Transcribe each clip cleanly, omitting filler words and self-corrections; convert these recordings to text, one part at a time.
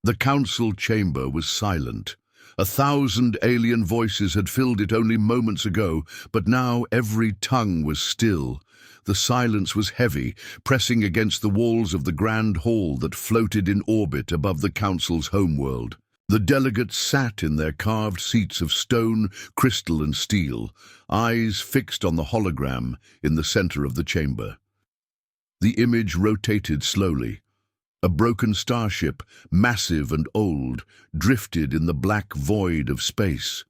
The council chamber was silent. 1,000 alien voices had filled it only moments ago, but now every tongue was still. The silence was heavy, pressing against the walls of the grand hall that floated in orbit above the council's homeworld. The delegates sat in their carved seats of stone, crystal and steel, eyes fixed on the hologram in the center of the chamber. The image rotated slowly. A broken starship, massive and old, drifted in the black void of space.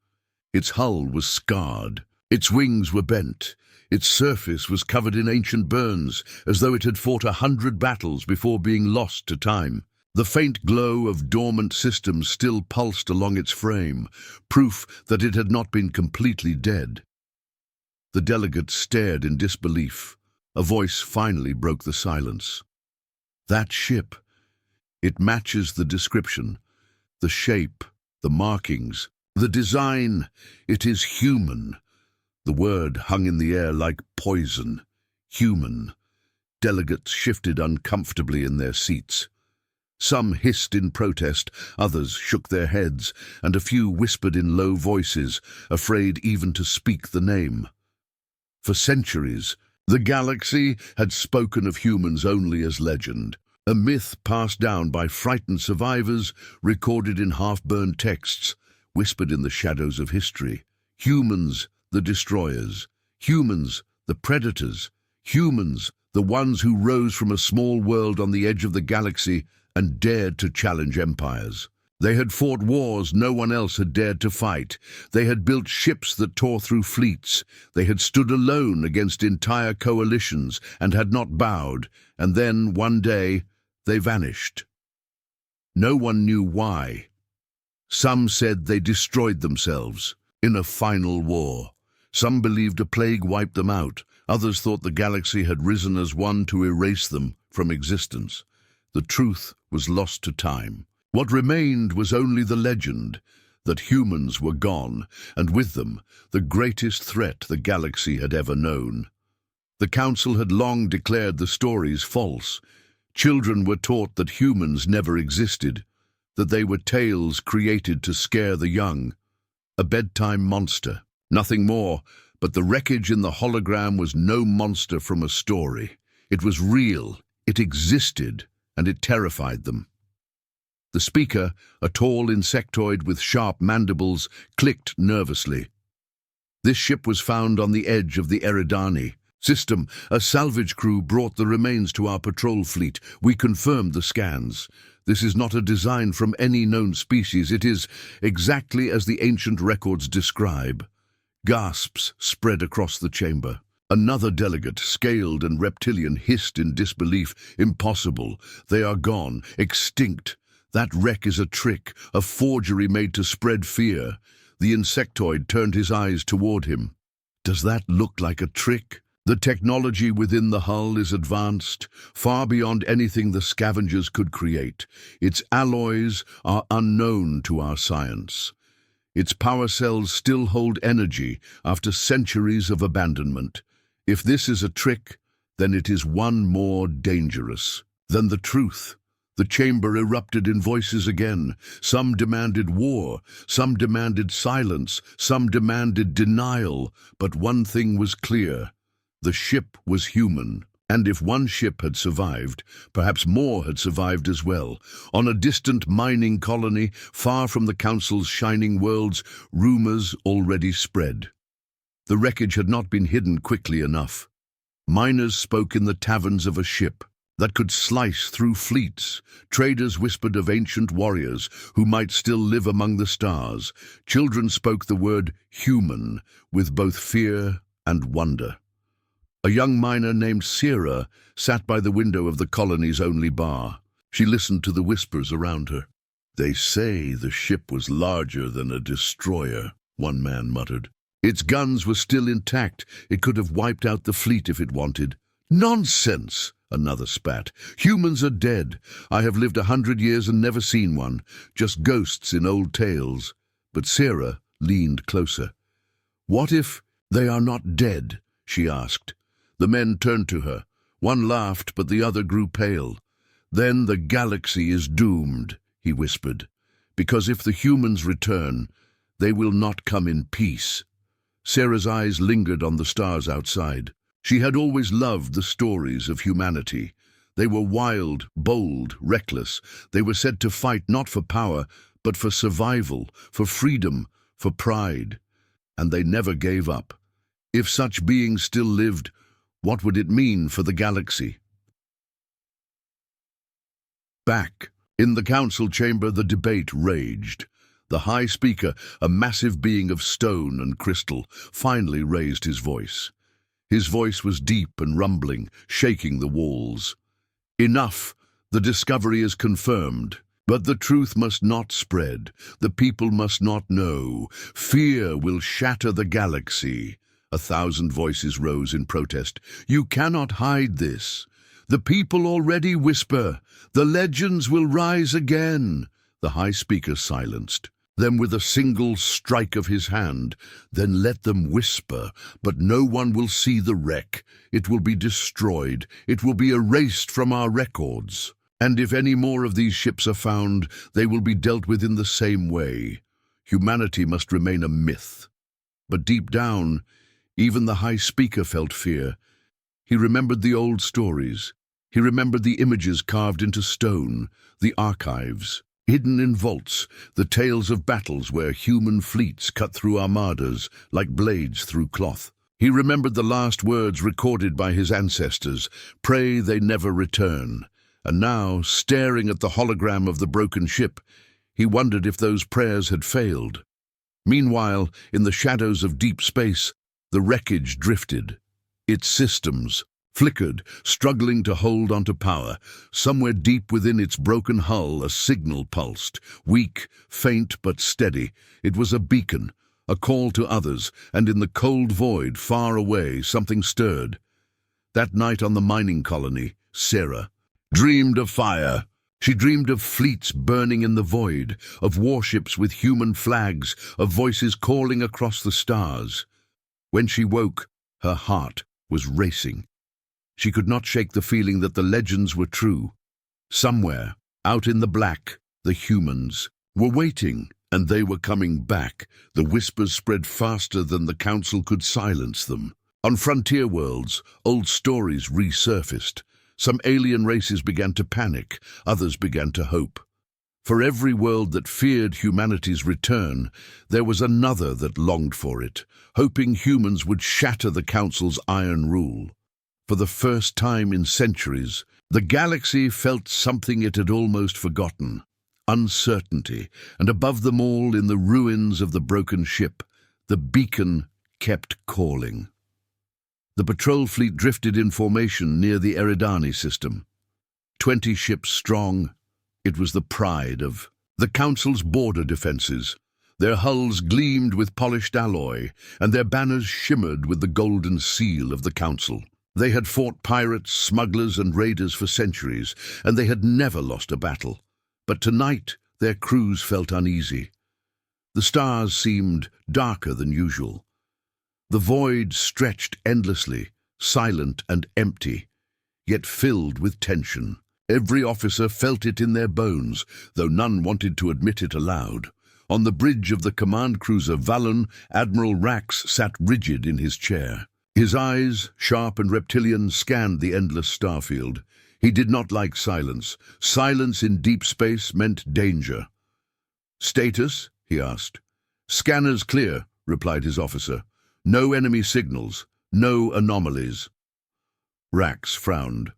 Its hull was scarred. Its wings were bent. Its surface was covered in ancient burns, as though it had fought 100 battles before being lost to time. The faint glow of dormant systems still pulsed along its frame, proof that it had not been completely dead. The delegates stared in disbelief. A voice finally broke the silence. That ship, it matches the description, the shape, the markings, the design. It is human. The word hung in the air like poison. Human. Delegates shifted uncomfortably in their seats. Some hissed in protest, others shook their heads, and a few whispered in low voices, afraid even to speak the name. For centuries, the galaxy had spoken of humans only as legend, a myth passed down by frightened survivors, recorded in half-burned texts, whispered in the shadows of history. Humans, the destroyers. Humans, the predators. Humans, the ones who rose from a small world on the edge of the galaxy and dared to challenge empires. They had fought wars no one else had dared to fight. They had built ships that tore through fleets. They had stood alone against entire coalitions and had not bowed, and then, one day, they vanished. No one knew why. Some said they destroyed themselves in a final war. Some believed a plague wiped them out. Others thought the galaxy had risen as one to erase them from existence. The truth was lost to time. What remained was only the legend that humans were gone, and with them, the greatest threat the galaxy had ever known. The Council had long declared the stories false. Children were taught that humans never existed, that they were tales created to scare the young. A bedtime monster, nothing more, but the wreckage in the hologram was no monster from a story. It was real, it existed, and it terrified them. The speaker, a tall insectoid with sharp mandibles, clicked nervously. This ship was found on the edge of the Eridani. System, a salvage crew brought the remains to our patrol fleet. We confirmed the scans. This is not a design from any known species. It is exactly as the ancient records describe. Gasps spread across the chamber. Another delegate, scaled and reptilian, hissed in disbelief. Impossible. They are gone. Extinct. That wreck is a trick, a forgery made to spread fear. The insectoid turned his eyes toward him. Does that look like a trick? The technology within the hull is advanced, far beyond anything the scavengers could create. Its alloys are unknown to our science. Its power cells still hold energy after centuries of abandonment. If this is a trick, then it is one more dangerous than the truth. The chamber erupted in voices again. Some demanded war, some demanded silence, some demanded denial. But one thing was clear. The ship was human. And if one ship had survived, perhaps more had survived as well. On a distant mining colony, far from the Council's shining worlds, rumors already spread. The wreckage had not been hidden quickly enough. Miners spoke in the taverns of a ship that could slice through fleets. Traders whispered of ancient warriors who might still live among the stars. Children spoke the word human with both fear and wonder. A young miner named Sierra sat by the window of the colony's only bar. She listened to the whispers around her. "They say the ship was larger than a destroyer," one man muttered. "Its guns were still intact. It could have wiped out the fleet if it wanted." "Nonsense!" another spat. "Humans are dead. I have lived 100 years and never seen one. Just ghosts in old tales." But Sarah leaned closer. "What if they are not dead?" she asked. The men turned to her. One laughed, but the other grew pale. "Then the galaxy is doomed," he whispered, "because if the humans return, they will not come in peace." Sarah's eyes lingered on the stars outside. She had always loved the stories of humanity. They were wild, bold, reckless. They were said to fight not for power, but for survival, for freedom, for pride. And they never gave up. If such beings still lived, what would it mean for the galaxy? Back in the council chamber, the debate raged. The High Speaker, a massive being of stone and crystal, finally raised his voice. His voice was deep and rumbling, shaking the walls. "Enough! The discovery is confirmed. But the truth must not spread. The people must not know. Fear will shatter the galaxy." 1,000 voices rose in protest. "You cannot hide this. The people already whisper. The legends will rise again." The High Speaker silenced them with a single strike of his hand. "Then let them whisper, but no one will see the wreck. It will be destroyed. It will be erased from our records. And if any more of these ships are found, they will be dealt with in the same way. Humanity must remain a myth." But deep down, even the High Speaker felt fear. He remembered the old stories. He remembered the images carved into stone, the archives, hidden in vaults, the tales of battles where human fleets cut through armadas like blades through cloth. He remembered the last words recorded by his ancestors, "Pray they never return." And now, staring at the hologram of the broken ship, he wondered if those prayers had failed. Meanwhile, in the shadows of deep space, the wreckage drifted. Its systems flickered, struggling to hold onto power. Somewhere deep within its broken hull, a signal pulsed, weak, faint but steady. It was a beacon, a call to others, and in the cold void, far away, something stirred. That night on the mining colony, Sarah dreamed of fire. She dreamed of fleets burning in the void, of warships with human flags, of voices calling across the stars. When she woke, her heart was racing. She could not shake the feeling that the legends were true. Somewhere, out in the black, the humans were waiting, and they were coming back. The whispers spread faster than the council could silence them. On frontier worlds, old stories resurfaced. Some alien races began to panic, others began to hope. For every world that feared humanity's return, there was another that longed for it, hoping humans would shatter the Council's iron rule. For the first time in centuries, the galaxy felt something it had almost forgotten: uncertainty, and above them all, in the ruins of the broken ship, the beacon kept calling. The patrol fleet drifted in formation near the Eridani system. 20 ships strong, it was the pride of the Council's border defenses. Their hulls gleamed with polished alloy, and their banners shimmered with the golden seal of the Council. They had fought pirates, smugglers, and raiders for centuries, and they had never lost a battle. But tonight their crews felt uneasy. The stars seemed darker than usual. The void stretched endlessly, silent and empty, yet filled with tension. Every officer felt it in their bones, though none wanted to admit it aloud. On the bridge of the command cruiser Vallon, Admiral Rax sat rigid in his chair. His eyes, sharp and reptilian, scanned the endless starfield. He did not like silence. Silence in deep space meant danger. "Status?" he asked. "Scanners clear," replied his officer. "No enemy signals, no anomalies." Rax frowned.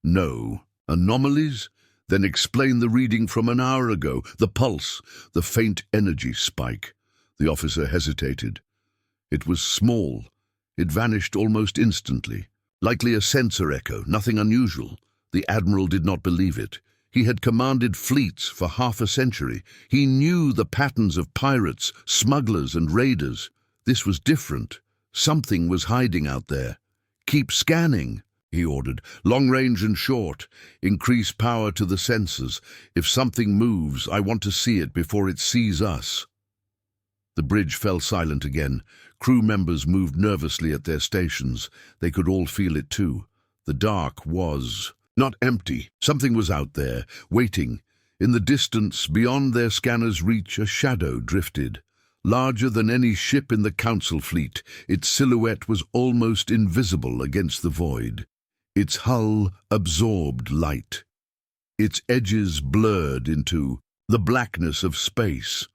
"No anomalies? Then explain the reading from an hour ago, the pulse, the faint energy spike." The officer hesitated. It was small. It vanished almost instantly. Likely a sensor echo, nothing unusual. The Admiral did not believe it. He had commanded fleets for half a century. He knew the patterns of pirates, smugglers, and raiders. This was different. Something was hiding out there. "Keep scanning," he ordered. "Long range and short. Increase power to the sensors. If something moves, I want to see it before it sees us." The bridge fell silent again. Crew members moved nervously at their stations. They could all feel it too. The dark was not empty. Something was out there, waiting. In the distance, beyond their scanner's reach, a shadow drifted. Larger than any ship in the Council fleet, its silhouette was almost invisible against the void. Its hull absorbed light. Its edges blurred into the blackness of space.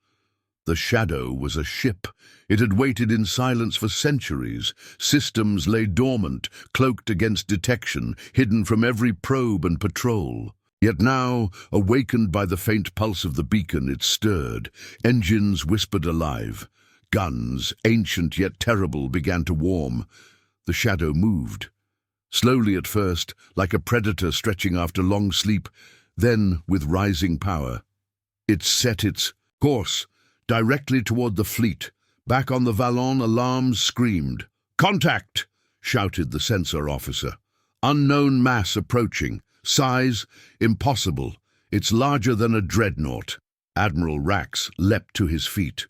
The shadow was a ship. It had waited in silence for centuries. Systems lay dormant, cloaked against detection, hidden from every probe and patrol. Yet now, awakened by the faint pulse of the beacon, it stirred. Engines whispered alive. Guns, ancient yet terrible, began to warm. The shadow moved. Slowly at first, like a predator stretching after long sleep, then with rising power. It set its course directly toward the fleet. Back on the Vallon, alarms screamed. "Contact!" shouted the sensor officer. "Unknown mass approaching. Size, impossible. It's larger than a dreadnought." Admiral Rax leapt to his feet.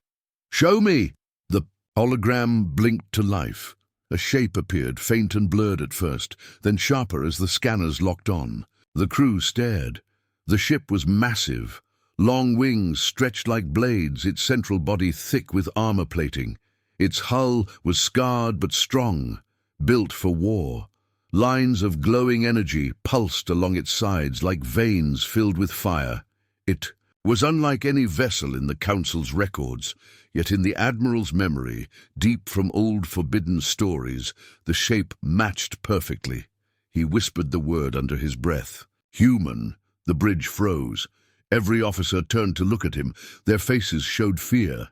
"Show me!" The hologram blinked to life. A shape appeared, faint and blurred at first, then sharper as the scanners locked on. The crew stared. The ship was massive. Long wings stretched like blades, its central body thick with armor plating. Its hull was scarred but strong, built for war. Lines of glowing energy pulsed along its sides like veins filled with fire. It was unlike any vessel in the Council's records, yet in the Admiral's memory, deep from old forbidden stories, the shape matched perfectly. He whispered the word under his breath. "Human." The bridge froze. Every officer turned to look at him. Their faces showed fear.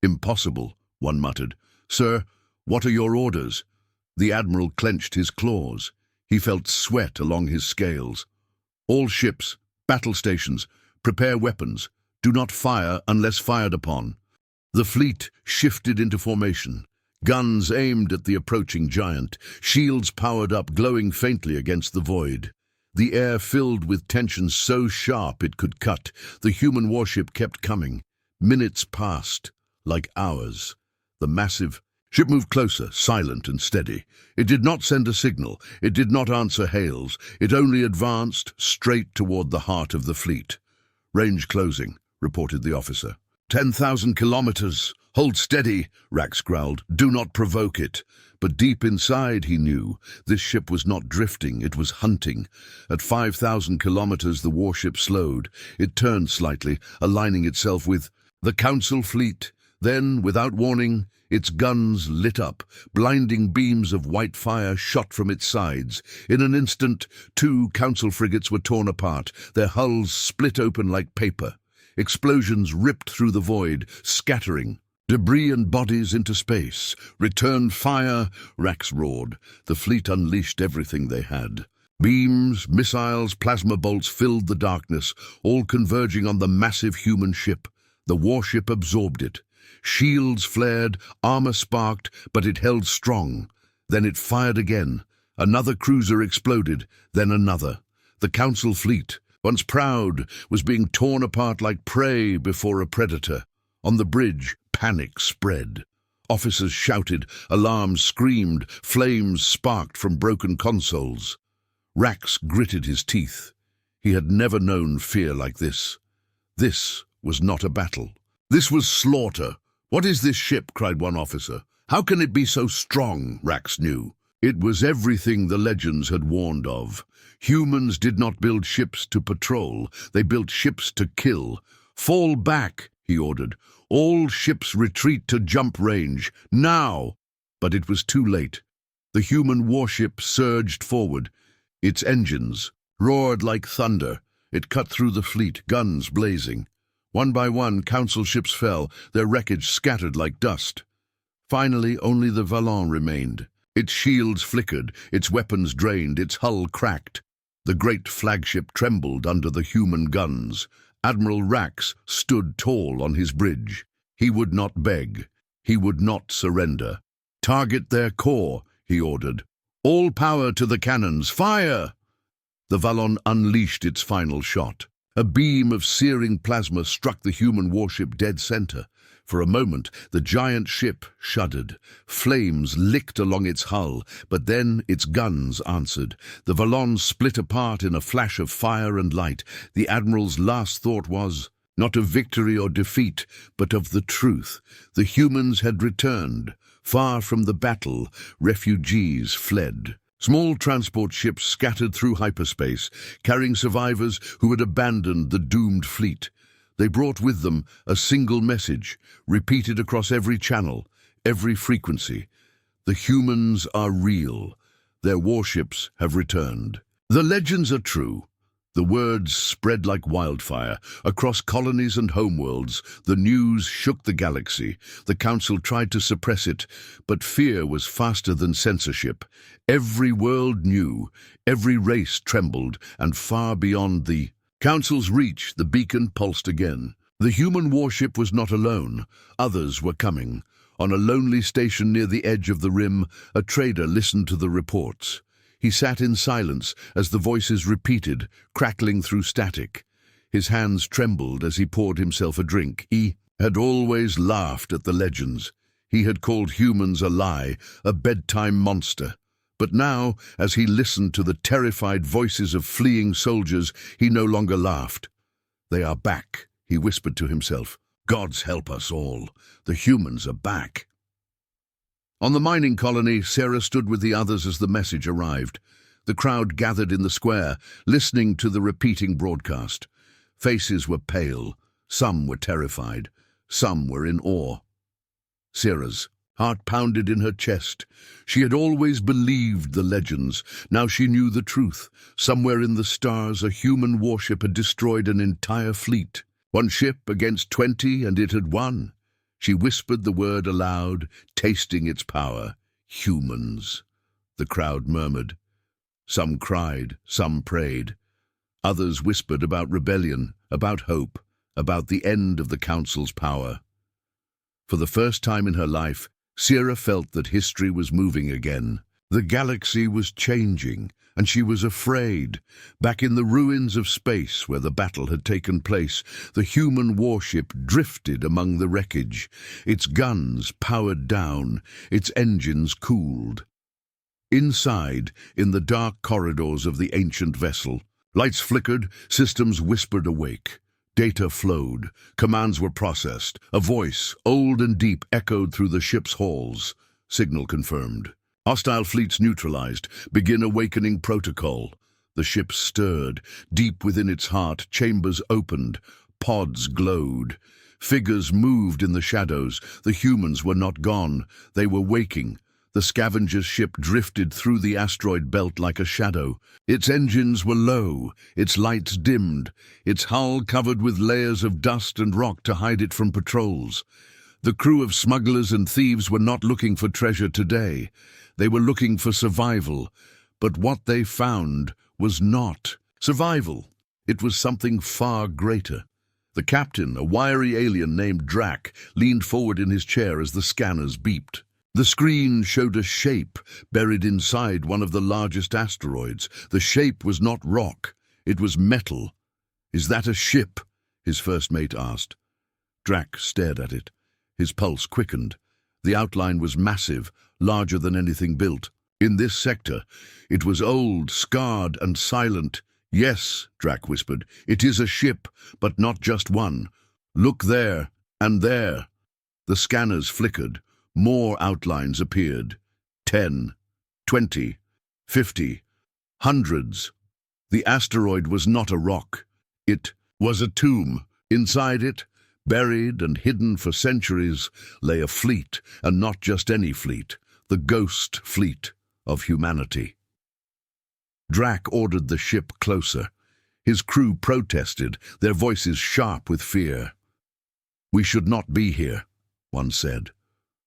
"Impossible," one muttered. "Sir, what are your orders?" The Admiral clenched his claws. He felt sweat along his scales. "All ships, battle stations, prepare weapons. Do not fire unless fired upon." The fleet shifted into formation. Guns aimed at the approaching giant. Shields powered up, glowing faintly against the void. The air filled with tension so sharp it could cut. The human warship kept coming. Minutes passed, like hours. The massive ship moved closer, silent and steady. It did not send a signal. It did not answer hails. It only advanced straight toward the heart of the fleet. "Range closing," reported the officer. 10,000 kilometers. "Hold steady," Rax growled. "Do not provoke it." But deep inside, he knew, this ship was not drifting, it was hunting. At 5,000 kilometers, the warship slowed. It turned slightly, aligning itself with the Council fleet. Then, without warning, its guns lit up. Blinding beams of white fire shot from its sides. In an instant, 2 Council frigates were torn apart, their hulls split open like paper. Explosions ripped through the void, scattering debris and bodies into space. "Return fire!" Rax roared. The fleet unleashed everything they had. Beams, missiles, plasma bolts filled the darkness, all converging on the massive human ship. The warship absorbed it. Shields flared, armor sparked, but it held strong. Then it fired again. Another cruiser exploded, then another. The Council fleet, once proud, was being torn apart like prey before a predator. On the bridge, panic spread. Officers shouted, alarms screamed, flames sparked from broken consoles. Rax gritted his teeth. He had never known fear like this. This was not a battle. This was slaughter. "What is this ship?" cried one officer. "How can it be so strong?" Rax knew. It was everything the legends had warned of. Humans did not build ships to patrol. They built ships to kill. "Fall back," he ordered. "All ships retreat to jump range. Now!" But it was too late. The human warship surged forward. Its engines roared like thunder. It cut through the fleet, guns blazing. One by one, Council ships fell, their wreckage scattered like dust. Finally, only the Vallon remained. Its shields flickered, its weapons drained, its hull cracked. The great flagship trembled under the human guns. Admiral Rax stood tall on his bridge. He would not beg. He would not surrender. "Target their core," he ordered. "All power to the cannons. Fire!" The Vallon unleashed its final shot. A beam of searing plasma struck the human warship dead center. For a moment, the giant ship shuddered. Flames licked along its hull, but then its guns answered. The Valons split apart in a flash of fire and light. The Admiral's last thought was, not of victory or defeat, but of the truth. The humans had returned. Far from the battle, refugees fled. Small transport ships scattered through hyperspace, carrying survivors who had abandoned the doomed fleet. They brought with them a single message, repeated across every channel, every frequency. The humans are real. Their warships have returned. The legends are true. The words spread like wildfire. Across colonies and homeworlds, the news shook the galaxy. The Council tried to suppress it, but fear was faster than censorship. Every world knew, every race trembled, and far beyond the Council's reach, the beacon pulsed again. The human warship was not alone. Others were coming. On a lonely station near the edge of the rim, a trader listened to the reports. He sat in silence as the voices repeated, crackling through static. His hands trembled as he poured himself a drink. He had always laughed at the legends. He had called humans a lie, a bedtime monster. But now, as he listened to the terrified voices of fleeing soldiers, he no longer laughed. "They are back," he whispered to himself. "Gods help us all. The humans are back." On the mining colony, Sarah stood with the others as the message arrived. The crowd gathered in the square, listening to the repeating broadcast. Faces were pale. Some were terrified. Some were in awe. Sarah's heart pounded in her chest. She had always believed the legends. Now she knew the truth. Somewhere in the stars, a human warship had destroyed an entire fleet. One ship against 20, and it had won. She whispered the word aloud, tasting its power. Humans. The crowd murmured. Some cried, some prayed. Others whispered about rebellion, about hope, about the end of the Council's power. For the first time in her life, Sarah felt that history was moving again. The galaxy was changing, and she was afraid. Back in the ruins of space where the battle had taken place, the human warship drifted among the wreckage. Its guns powered down, its engines cooled. Inside, in the dark corridors of the ancient vessel, lights flickered, systems whispered awake. Data flowed, commands were processed. A voice, old and deep, echoed through the ship's halls. Signal confirmed. Hostile fleets neutralized. Begin awakening protocol. The ship stirred. Deep within its heart, chambers opened. Pods glowed. Figures moved in the shadows. The humans were not gone. They were waking. The scavenger's ship drifted through the asteroid belt like a shadow. Its engines were low, its lights dimmed, its hull covered with layers of dust and rock to hide it from patrols. The crew of smugglers and thieves were not looking for treasure today. They were looking for survival. But what they found was not survival. It was something far greater. The captain, a wiry alien named Drac, leaned forward in his chair as the scanners beeped. The screen showed a shape buried inside one of the largest asteroids. The shape was not rock, it was metal. "Is that a ship?" his first mate asked. Drac stared at it. His pulse quickened. The outline was massive, larger than anything built. In this sector, it was old, scarred, and silent. "Yes," Drac whispered, "it is a ship, but not just one. Look there, and there." The scanners flickered. More outlines appeared. 10, 20, 50, hundreds. The asteroid was not a rock. It was a tomb. Inside it, buried and hidden for centuries, lay a fleet, and not just any fleet, the ghost fleet of humanity. Drac ordered the ship closer. His crew protested, their voices sharp with fear. "We should not be here," one said.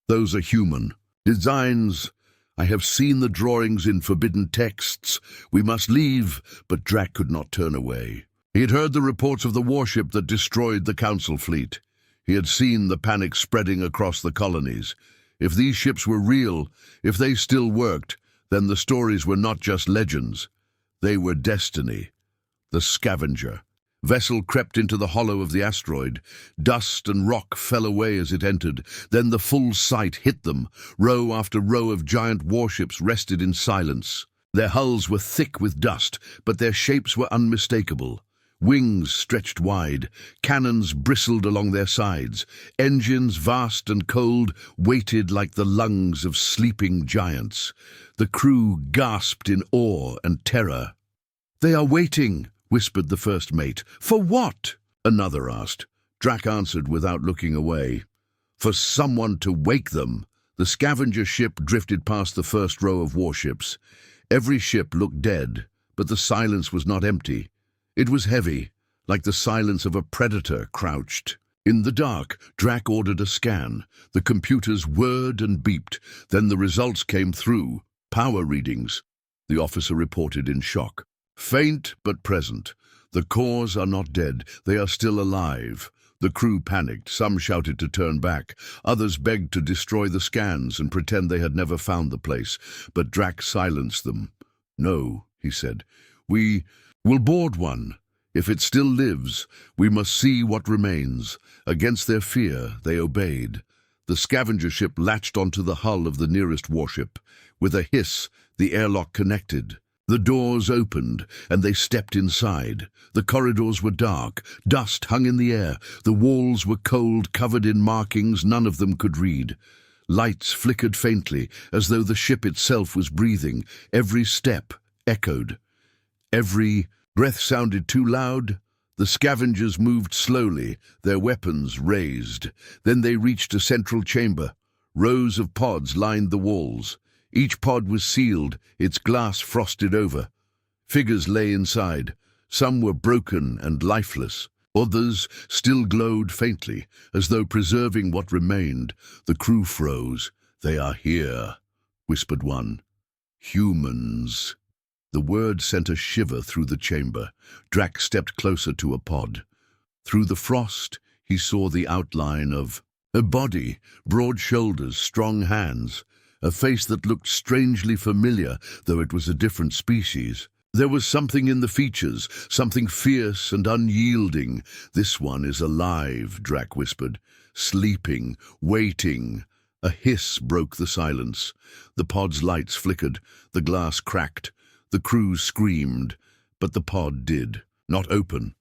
"Those are human designs. I have seen the drawings in forbidden texts. We must leave," but Drac could not turn away. He had heard the reports of the warship that destroyed the Council fleet. He had seen the panic spreading across the colonies. If these ships were real, if they still worked, then the stories were not just legends. They were destiny. The scavenger Vessel crept into the hollow of the asteroid. Dust and rock fell away as it entered. Then the full sight hit them. Row after row of giant warships rested in silence. Their hulls were thick with dust, but their shapes were unmistakable. Wings stretched wide, cannons bristled along their sides, engines vast and cold waited like the lungs of sleeping giants. The crew gasped in awe and terror. "They are waiting," whispered the first mate. "For what?" another asked. Drac answered without looking away. "For someone to wake them." The scavenger ship drifted past the first row of warships. Every ship looked dead, but the silence was not empty. It was heavy, like the silence of a predator crouched. In the dark, Drac ordered a scan. The computers whirred and beeped. Then the results came through. Power readings. The officer reported in shock. "Faint but present. The cores are not dead. They are still alive." The crew panicked. Some shouted to turn back. Others begged to destroy the scans and pretend they had never found the place. But Drac silenced them. "No," he said. "We will board one. If it still lives, we must see what remains." Against their fear, they obeyed. The scavenger ship latched onto the hull of the nearest warship. With a hiss, the airlock connected. The doors opened, and they stepped inside. The corridors were dark. Dust hung in the air. The walls were cold, covered in markings none of them could read. Lights flickered faintly, as though the ship itself was breathing. Every step echoed. Every breath sounded too loud. The scavengers moved slowly, their weapons raised. Then they reached a central chamber. Rows of pods lined the walls. Each pod was sealed, its glass frosted over. Figures lay inside. Some were broken and lifeless. Others still glowed faintly, as though preserving what remained. The crew froze. "They are here," whispered one. "Humans." The word sent a shiver through the chamber. Drac stepped closer to a pod. Through the frost, he saw the outline of a body, broad shoulders, strong hands, a face that looked strangely familiar, though it was a different species. There was something in the features, something fierce and unyielding. "This one is alive," Drac whispered. "Sleeping, waiting." A hiss broke the silence. The pod's lights flickered. The glass cracked. The crew screamed, but the pod did not open.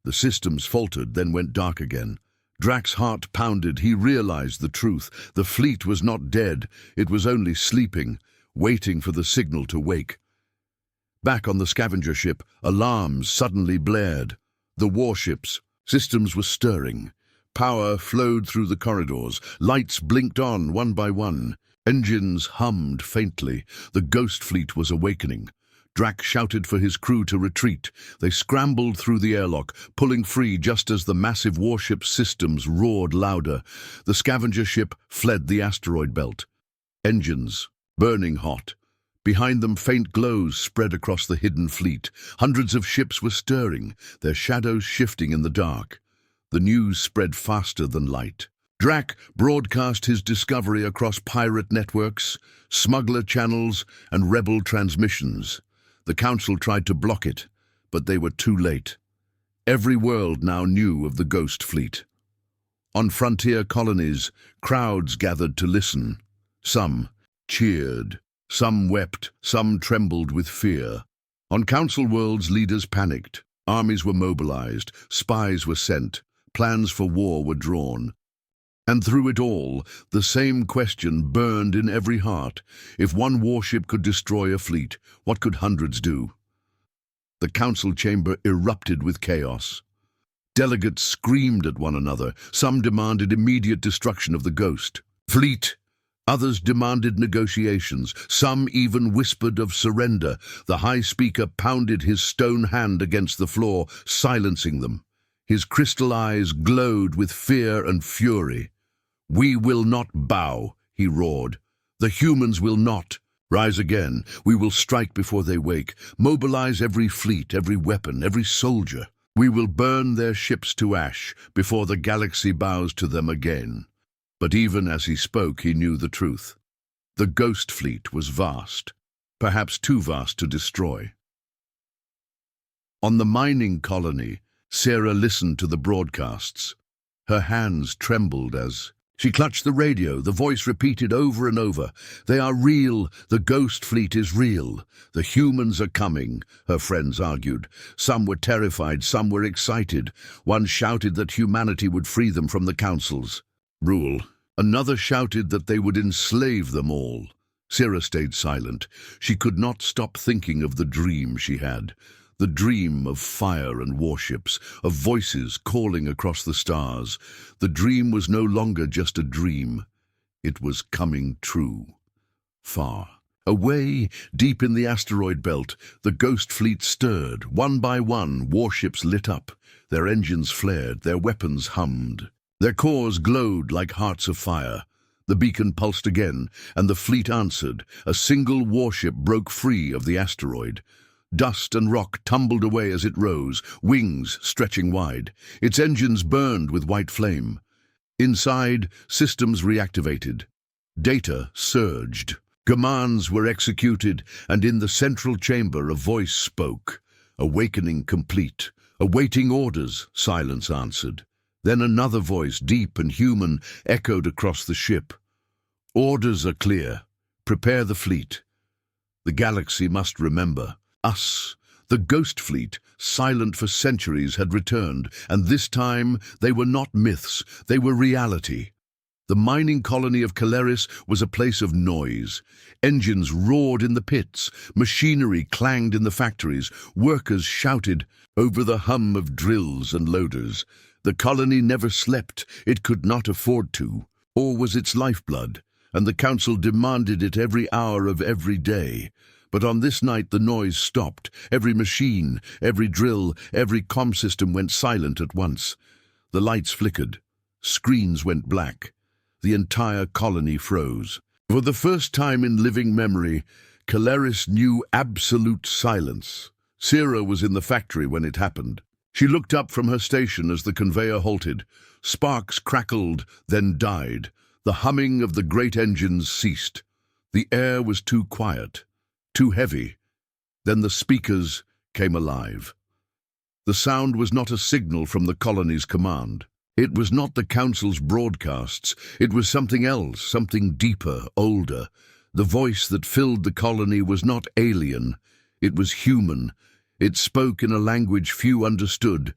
The systems faltered, then went dark again. Drac's heart pounded. He realized the truth. The fleet was not dead. It was only sleeping, waiting for the signal to wake. Back on the scavenger ship, alarms suddenly blared. The warships' systems were stirring. Power flowed through the corridors. Lights blinked on one by one. Engines hummed faintly. The ghost fleet was awakening. Drac shouted for his crew to retreat. They scrambled through the airlock, pulling free just as the massive warship systems roared louder. The scavenger ship fled the asteroid belt. Engines burning hot. Behind them, faint glows spread across the hidden fleet. Hundreds of ships were stirring, their shadows shifting in the dark. The news spread faster than light. Drac broadcast his discovery across pirate networks, smuggler channels, and rebel transmissions. The Council tried to block it, but they were too late. Every world now knew of the ghost fleet. On frontier colonies, crowds gathered to listen. Some cheered, some wept, some trembled with fear. On Council worlds, leaders panicked. Armies were mobilized, spies were sent, plans for war were drawn. And through it all, the same question burned in every heart. If one warship could destroy a fleet, what could hundreds do? The council chamber erupted with chaos. Delegates screamed at one another. Some demanded immediate destruction of the ghost fleet. Others demanded negotiations. Some even whispered of surrender. The High Speaker pounded his stone hand against the floor, silencing them. His crystal eyes glowed with fear and fury. "We will not bow," he roared. "The humans will not. Rise again. We will strike before they wake. Mobilize every fleet, every weapon, every soldier. We will burn their ships to ash before the galaxy bows to them again." But even as he spoke, he knew the truth. The ghost fleet was vast, perhaps too vast to destroy. On the mining colony, Sarah listened to the broadcasts. Her hands trembled as she clutched the radio. The voice repeated over and over, "They are real. The ghost fleet is real. The humans are coming," her friends argued. Some were terrified, some were excited. One shouted that humanity would free them from the Council's rule. Another shouted that they would enslave them all. Sarah stayed silent. She could not stop thinking of the dream she had. The dream of fire and warships, of voices calling across the stars. The dream was no longer just a dream. It was coming true. Far away, deep in the asteroid belt, the ghost fleet stirred. One by one, warships lit up. Their engines flared, their weapons hummed. Their cores glowed like hearts of fire. The beacon pulsed again, and the fleet answered. A single warship broke free of the asteroid. Dust and rock tumbled away as it rose, wings stretching wide. Its engines burned with white flame. Inside, systems reactivated. Data surged. Commands were executed, and in the central chamber a voice spoke. "Awakening complete. Awaiting orders," silence answered. Then another voice, deep and human, echoed across the ship. "Orders are clear. Prepare the fleet. The galaxy must remember. Us." The ghost fleet, silent for centuries, had returned, and this time they were not myths, they were reality. The mining colony of Caleris was a place of noise. Engines roared in the pits, machinery clanged in the factories, workers shouted over the hum of drills and loaders. The colony never slept, it could not afford to. Ore was its lifeblood, and the Council demanded it every hour of every day. But on this night the noise stopped. Every machine, every drill, every comm system went silent at once. The lights flickered. Screens went black. The entire colony froze. For the first time in living memory, Caleris knew absolute silence. Sarah was in the factory when it happened. She looked up from her station as the conveyor halted. Sparks crackled, then died. The humming of the great engines ceased. The air was too quiet. Too heavy. Then the speakers came alive. The sound was not a signal from the colony's command. It was not the Council's broadcasts. It was something else, something deeper, older. The voice that filled the colony was not alien. It was human. It spoke in a language few understood.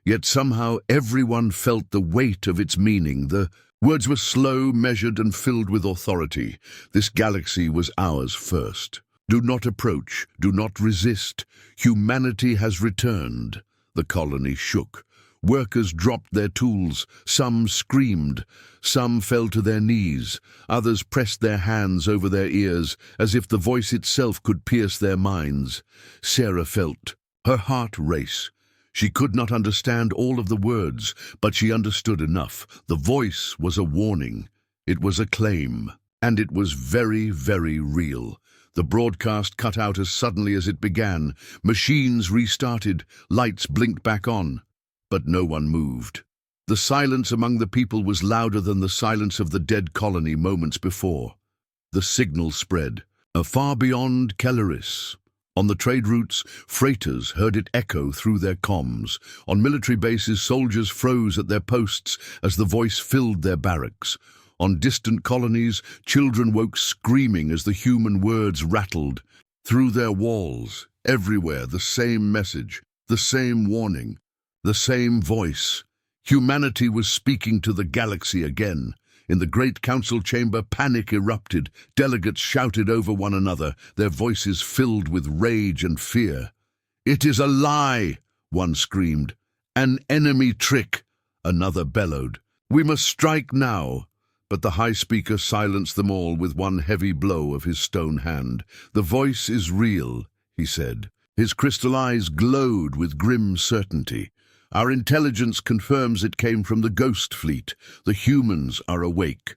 Yet somehow everyone felt the weight of its meaning. The words were slow, measured, and filled with authority. This galaxy was ours first. Do not approach, do not resist. Humanity has returned. The colony shook. Workers dropped their tools. Some screamed. Some fell to their knees. Others pressed their hands over their ears, as if the voice itself could pierce their minds. Sarah felt her heart race. She could not understand all of the words, but she understood enough. The voice was a warning. It was a claim. And it was very, very real. The broadcast cut out as suddenly as it began. Machines restarted, lights blinked back on. But no one moved. The silence among the people was louder than the silence of the dead colony moments before. The signal spread, far beyond Caleris. On the trade routes, freighters heard it echo through their comms. On military bases, soldiers froze at their posts as the voice filled their barracks. On distant colonies, children woke screaming as the human words rattled. Through their walls, everywhere, the same message, the same warning, the same voice. Humanity was speaking to the galaxy again. In the great council chamber, panic erupted. Delegates shouted over one another, their voices filled with rage and fear. "It is a lie," one screamed. "An enemy trick," another bellowed. "We must strike now." But the high speaker silenced them all with one heavy blow of his stone hand. "The voice is real," he said. His crystal eyes glowed with grim certainty. "Our intelligence confirms it came from the ghost fleet. The humans are awake."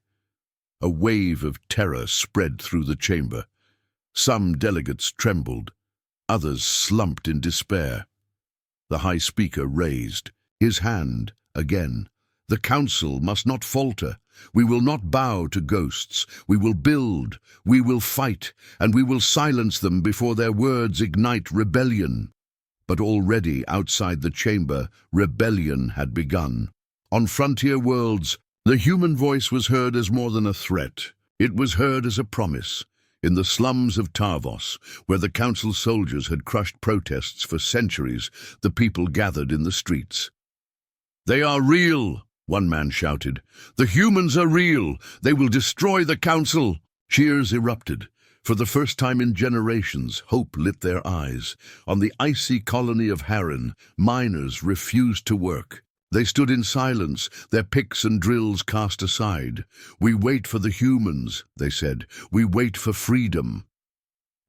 A wave of terror spread through the chamber. Some delegates trembled. Others slumped in despair. The high speaker raised his hand again. "The council must not falter. We will not bow to ghosts. We will build, we will fight, and we will silence them before their words ignite rebellion." But already outside the chamber, rebellion had begun. On frontier worlds, the human voice was heard as more than a threat. It was heard as a promise. In the slums of Tarvos, where the council soldiers had crushed protests for centuries, the people gathered in the streets. "They are real," one man shouted. "The humans are real. They will destroy the council." Cheers erupted. For the first time in generations, hope lit their eyes. On the icy colony of Harran, miners refused to work. They stood in silence, their picks and drills cast aside. "We wait for the humans," they said. "We wait for freedom."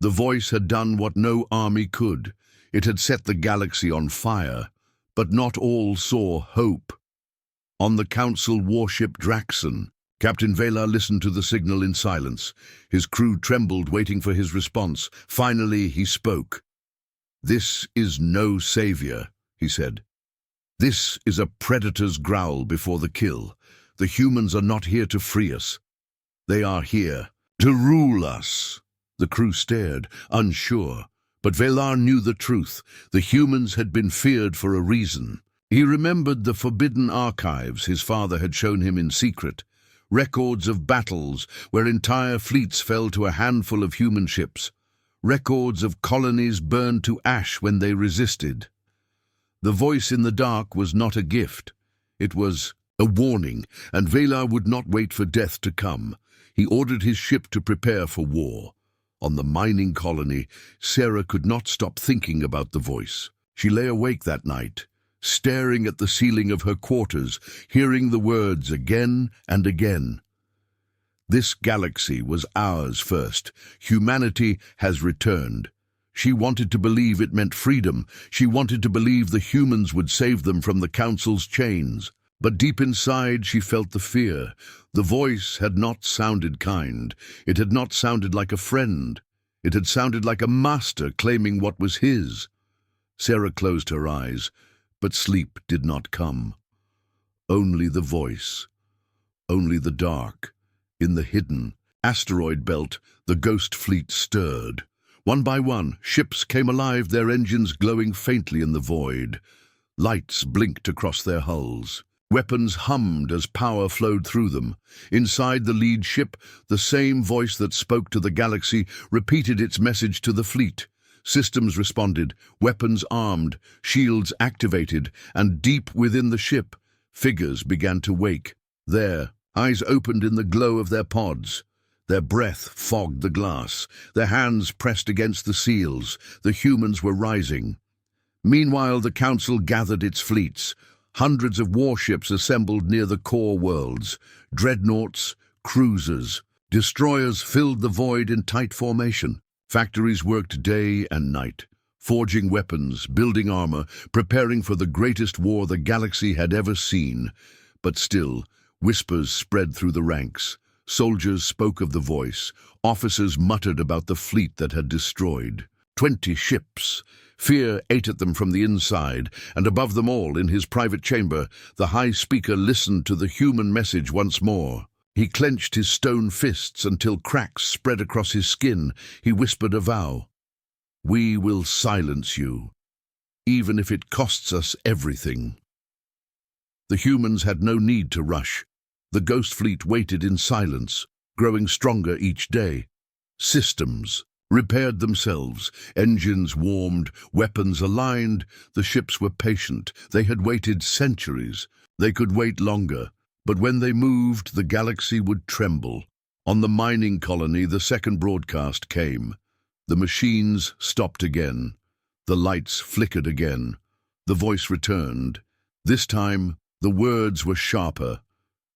The voice had done what no army could. It had set the galaxy on fire, but not all saw hope. On the council warship Draxon, Captain Vela listened to the signal in silence. His crew trembled, waiting for his response. Finally, he spoke. "This is no savior," he said. "This is a predator's growl before the kill. The humans are not here to free us. They are here to rule us." The crew stared, unsure. But Velar knew the truth. The humans had been feared for a reason. He remembered the forbidden archives his father had shown him in secret. Records of battles where entire fleets fell to a handful of human ships. Records of colonies burned to ash when they resisted. The voice in the dark was not a gift. It was a warning, and Velar would not wait for death to come. He ordered his ship to prepare for war. On the mining colony, Sarah could not stop thinking about the voice. She lay awake that night, staring at the ceiling of her quarters, hearing the words again and again. "This galaxy was ours first. Humanity has returned." She wanted to believe it meant freedom. She wanted to believe the humans would save them from the council's chains. But deep inside, she felt the fear. The voice had not sounded kind. It had not sounded like a friend. It had sounded like a master claiming what was his. Sarah closed her eyes, but sleep did not come. Only the voice. Only the dark. In the hidden asteroid belt, the ghost fleet stirred. One by one, ships came alive, their engines glowing faintly in the void. Lights blinked across their hulls. Weapons hummed as power flowed through them. Inside the lead ship, the same voice that spoke to the galaxy repeated its message to the fleet. Systems responded, weapons armed, shields activated, and deep within the ship, figures began to wake. There, eyes opened in the glow of their pods. Their breath fogged the glass. Their hands pressed against the seals. The humans were rising. Meanwhile, the council gathered its fleets. Hundreds of warships assembled near the core worlds. Dreadnoughts, cruisers, destroyers filled the void in tight formation. Factories worked day and night, forging weapons, building armor, preparing for the greatest war the galaxy had ever seen. But still, whispers spread through the ranks. Soldiers spoke of the voice. Officers muttered about the fleet that had destroyed 20 ships. Fear ate at them from the inside, and above them all, in his private chamber, the High Speaker listened to the human message once more. He clenched his stone fists until cracks spread across his skin. He whispered a vow. "We will silence you, even if it costs us everything." The humans had no need to rush. The ghost fleet waited in silence, growing stronger each day. Systems repaired themselves, engines warmed, weapons aligned. The ships were patient. They had waited centuries. They could wait longer, but when they moved, the galaxy would tremble. On the mining colony, the second broadcast came. The machines stopped again. The lights flickered again. The voice returned. This time, the words were sharper.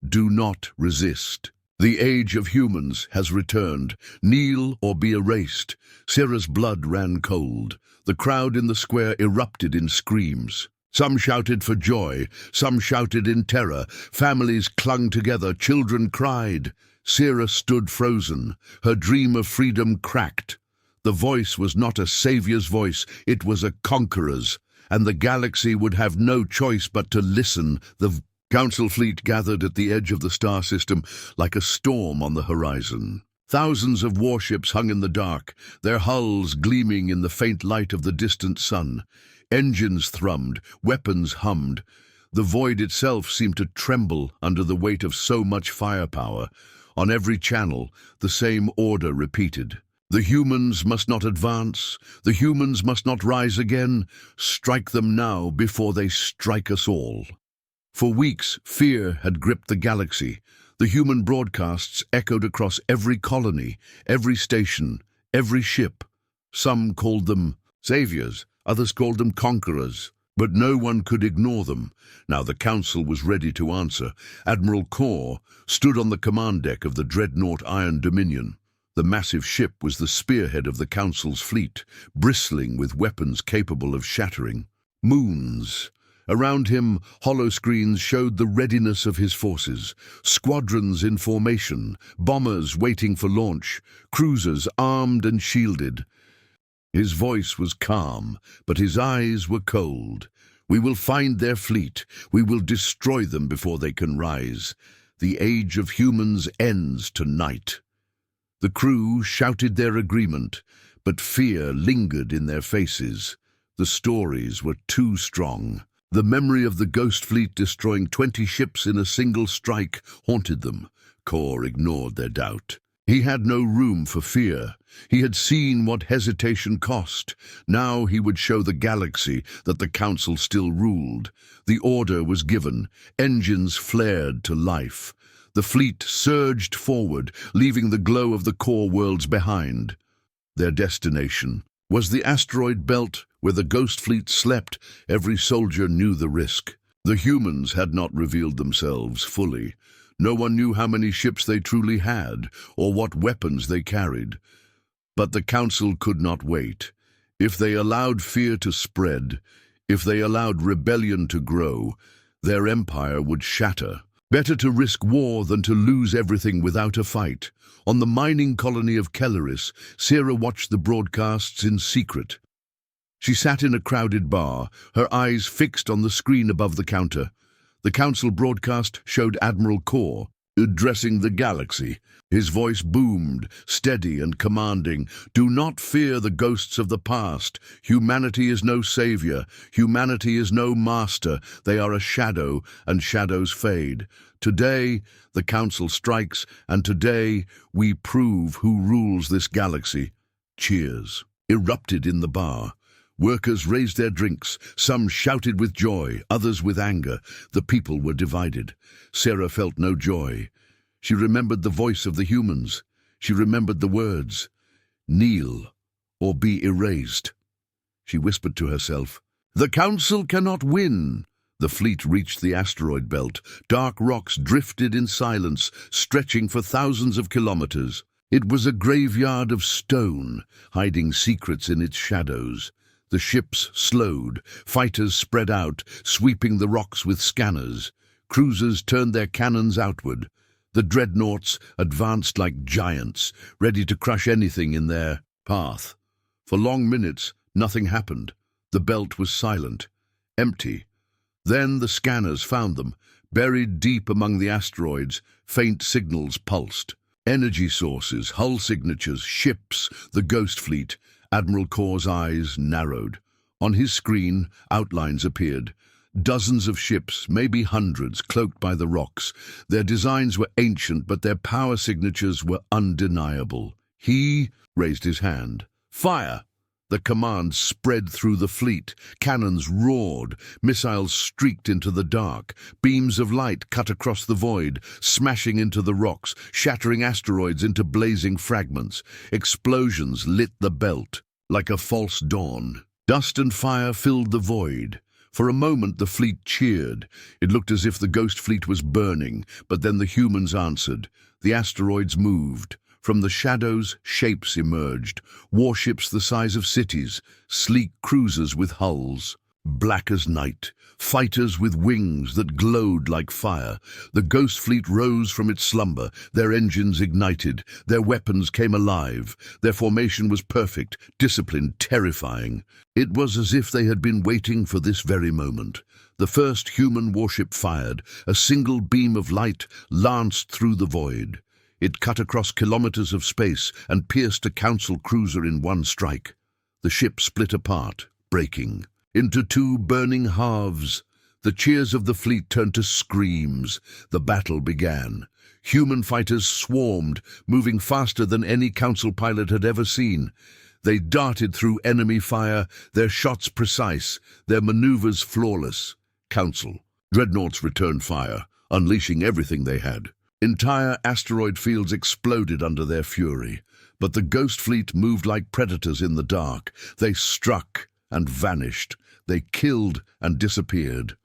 "Do not resist. The age of humans has returned. Kneel or be erased." Sarah's blood ran cold. The crowd in the square erupted in screams. Some shouted for joy, some shouted in terror. Families clung together, children cried. Sarah stood frozen. Her dream of freedom cracked. The voice was not a savior's voice, it was a conqueror's, and the galaxy would have no choice but to listen. The Council fleet gathered at the edge of the star system like a storm on the horizon. Thousands of warships hung in the dark, their hulls gleaming in the faint light of the distant sun. Engines thrummed, weapons hummed. The void itself seemed to tremble under the weight of so much firepower. On every channel, the same order repeated. The humans must not advance. The humans must not rise again. Strike them now before they strike us all. For weeks, fear had gripped the galaxy. The human broadcasts echoed across every colony, every station, every ship. Some called them saviors, others called them conquerors. But no one could ignore them. Now the Council was ready to answer. Admiral Kor stood on the command deck of the dreadnought Iron Dominion. The massive ship was the spearhead of the Council's fleet, bristling with weapons capable of shattering moons. Around him, holoscreens showed the readiness of his forces. Squadrons in formation, bombers waiting for launch, cruisers armed and shielded. His voice was calm, but his eyes were cold. We will find their fleet. We will destroy them before they can rise. The age of humans ends tonight. The crew shouted their agreement, but fear lingered in their faces. The stories were too strong. The memory of the Ghost Fleet destroying 20 ships in a single strike haunted them. Kor ignored their doubt. He had no room for fear. He had seen what hesitation cost. Now he would show the galaxy that the Council still ruled. The order was given. Engines flared to life. The fleet surged forward, leaving the glow of the core worlds behind. Their destination was the asteroid belt where the Ghost Fleet slept. Every soldier knew the risk. The humans had not revealed themselves fully. No one knew how many ships they truly had, or what weapons they carried. But the Council could not wait. If they allowed fear to spread, if they allowed rebellion to grow, their empire would shatter. Better to risk war than to lose everything without a fight. On the mining colony of Kelleris, Sarah watched the broadcasts in secret. She sat in a crowded bar, her eyes fixed on the screen above the counter. The Council broadcast showed Admiral Kor addressing the galaxy. His voice boomed, steady and commanding. Do not fear the ghosts of the past. Humanity is no savior. Humanity is no master. They are a shadow, and shadows fade. Today, the Council strikes, and today we prove who rules this galaxy. Cheers erupted in the bar. Workers raised their drinks. Some shouted with joy, others with anger. The people were divided. Sarah felt no joy. She remembered the voice of the humans. She remembered the words, kneel or be erased. She whispered to herself, the Council cannot win. The fleet reached the asteroid belt. Dark rocks drifted in silence, stretching for thousands of kilometers. It was a graveyard of stone, hiding secrets in its shadows. The ships slowed, fighters spread out, sweeping the rocks with scanners. Cruisers turned their cannons outward. The dreadnoughts advanced like giants, ready to crush anything in their path. For long minutes, nothing happened. The belt was silent, empty. Then the scanners found them. Buried deep among the asteroids, faint signals pulsed. Energy sources, hull signatures, ships, the Ghost Fleet. Admiral Kor's eyes narrowed. On his screen, outlines appeared. Dozens of ships, maybe hundreds, cloaked by the rocks. Their designs were ancient, but their power signatures were undeniable. He raised his hand. Fire! The command spread through the fleet. Cannons roared. Missiles streaked into the dark. Beams of light cut across the void, smashing into the rocks, shattering asteroids into blazing fragments. Explosions lit the belt like a false dawn. Dust and fire filled the void. For a moment the fleet cheered. It looked as if the Ghost Fleet was burning, but then the humans answered. The asteroids moved. From the shadows, shapes emerged. Warships the size of cities, sleek cruisers with hulls, black as night, fighters with wings that glowed like fire. The Ghost Fleet rose from its slumber. Their engines ignited. Their weapons came alive. Their formation was perfect, disciplined, terrifying. It was as if they had been waiting for this very moment. The first human warship fired. A single beam of light lanced through the void. It cut across kilometers of space and pierced a Council cruiser in one strike. The ship split apart, breaking. into two burning halves. The cheers of the fleet turned to screams. The battle began. Human fighters swarmed, moving faster than any council pilot had ever seen. They darted through enemy fire, their shots precise, their maneuvers flawless. Council. Dreadnoughts returned fire, unleashing everything they had. Entire asteroid fields exploded under their fury. But the Ghost Fleet moved like predators in the dark. They struck and vanished. They killed and disappeared.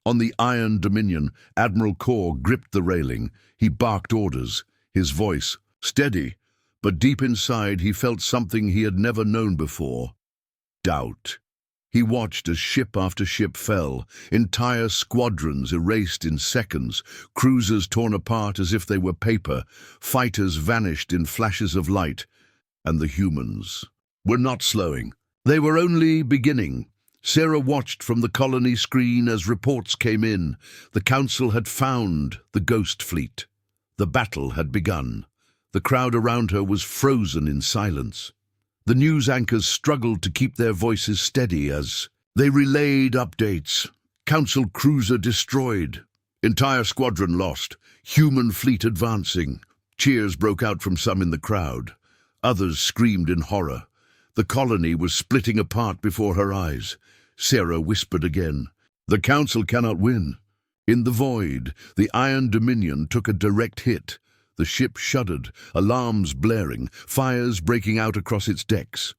On the Iron Dominion, Admiral Corr gripped the railing. He barked orders, his voice steady, but deep inside he felt something he had never known before: doubt. He watched as ship after ship fell, entire squadrons erased in seconds, cruisers torn apart as if they were paper, fighters vanished in flashes of light, and the humans were not slowing. They were only beginning. Sarah watched from the colony screen as reports came in. The Council had found the Ghost Fleet. The battle had begun. The crowd around her was frozen in silence. The news anchors struggled to keep their voices steady as they relayed updates. Council cruiser destroyed. Entire squadron lost. Human fleet advancing. Cheers broke out from some in the crowd. Others screamed in horror. The colony was splitting apart before her eyes. Sarah whispered again, "The Council cannot win." In the void, the Iron Dominion took a direct hit. The ship shuddered, alarms blaring, fires breaking out across its decks.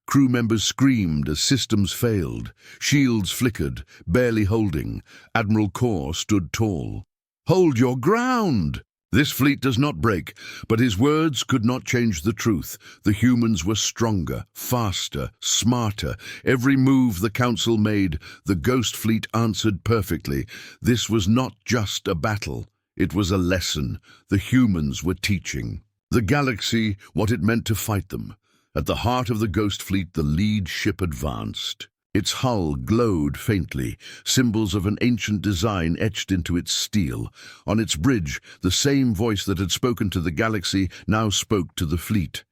Crew members screamed as systems failed. Shields flickered, barely holding. Admiral Corr stood tall. "Hold your ground! This fleet does not break," but his words could not change the truth. The humans were stronger, faster, smarter. Every move the Council made, the Ghost Fleet answered perfectly. This was not just a battle. It was a lesson. The humans were teaching the galaxy what it meant to fight them. At the heart of the Ghost Fleet, the lead ship advanced. Its hull glowed faintly, symbols of an ancient design etched into its steel. On its bridge, the same voice that had spoken to the galaxy now spoke to the fleet.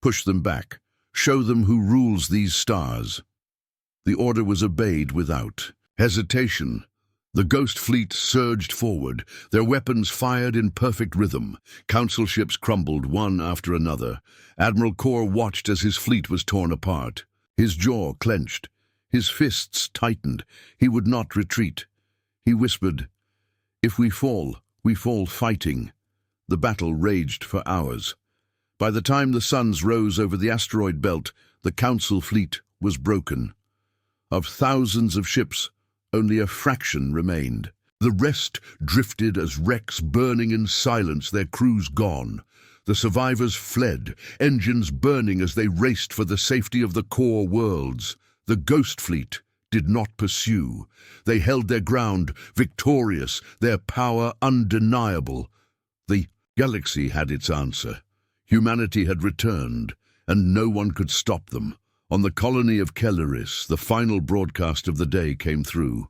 "Push them back. Show them who rules these stars." The order was obeyed without hesitation. The Ghost Fleet surged forward, their weapons fired in perfect rhythm. Council ships crumbled one after another. Admiral Corr watched as his fleet was torn apart. His jaw clenched. His fists tightened. He would not retreat. He whispered, "If we fall fighting." The battle raged for hours. By the time the suns rose over the asteroid belt, the Council fleet was broken. Of thousands of ships, only a fraction remained. The rest drifted as wrecks burning in silence, their crews gone. The survivors fled, engines burning as they raced for the safety of the core worlds. The Ghost Fleet did not pursue. They held their ground, victorious, their power undeniable. The galaxy had its answer. Humanity had returned, and no one could stop them. On the colony of Kelleris, the final broadcast of the day came through.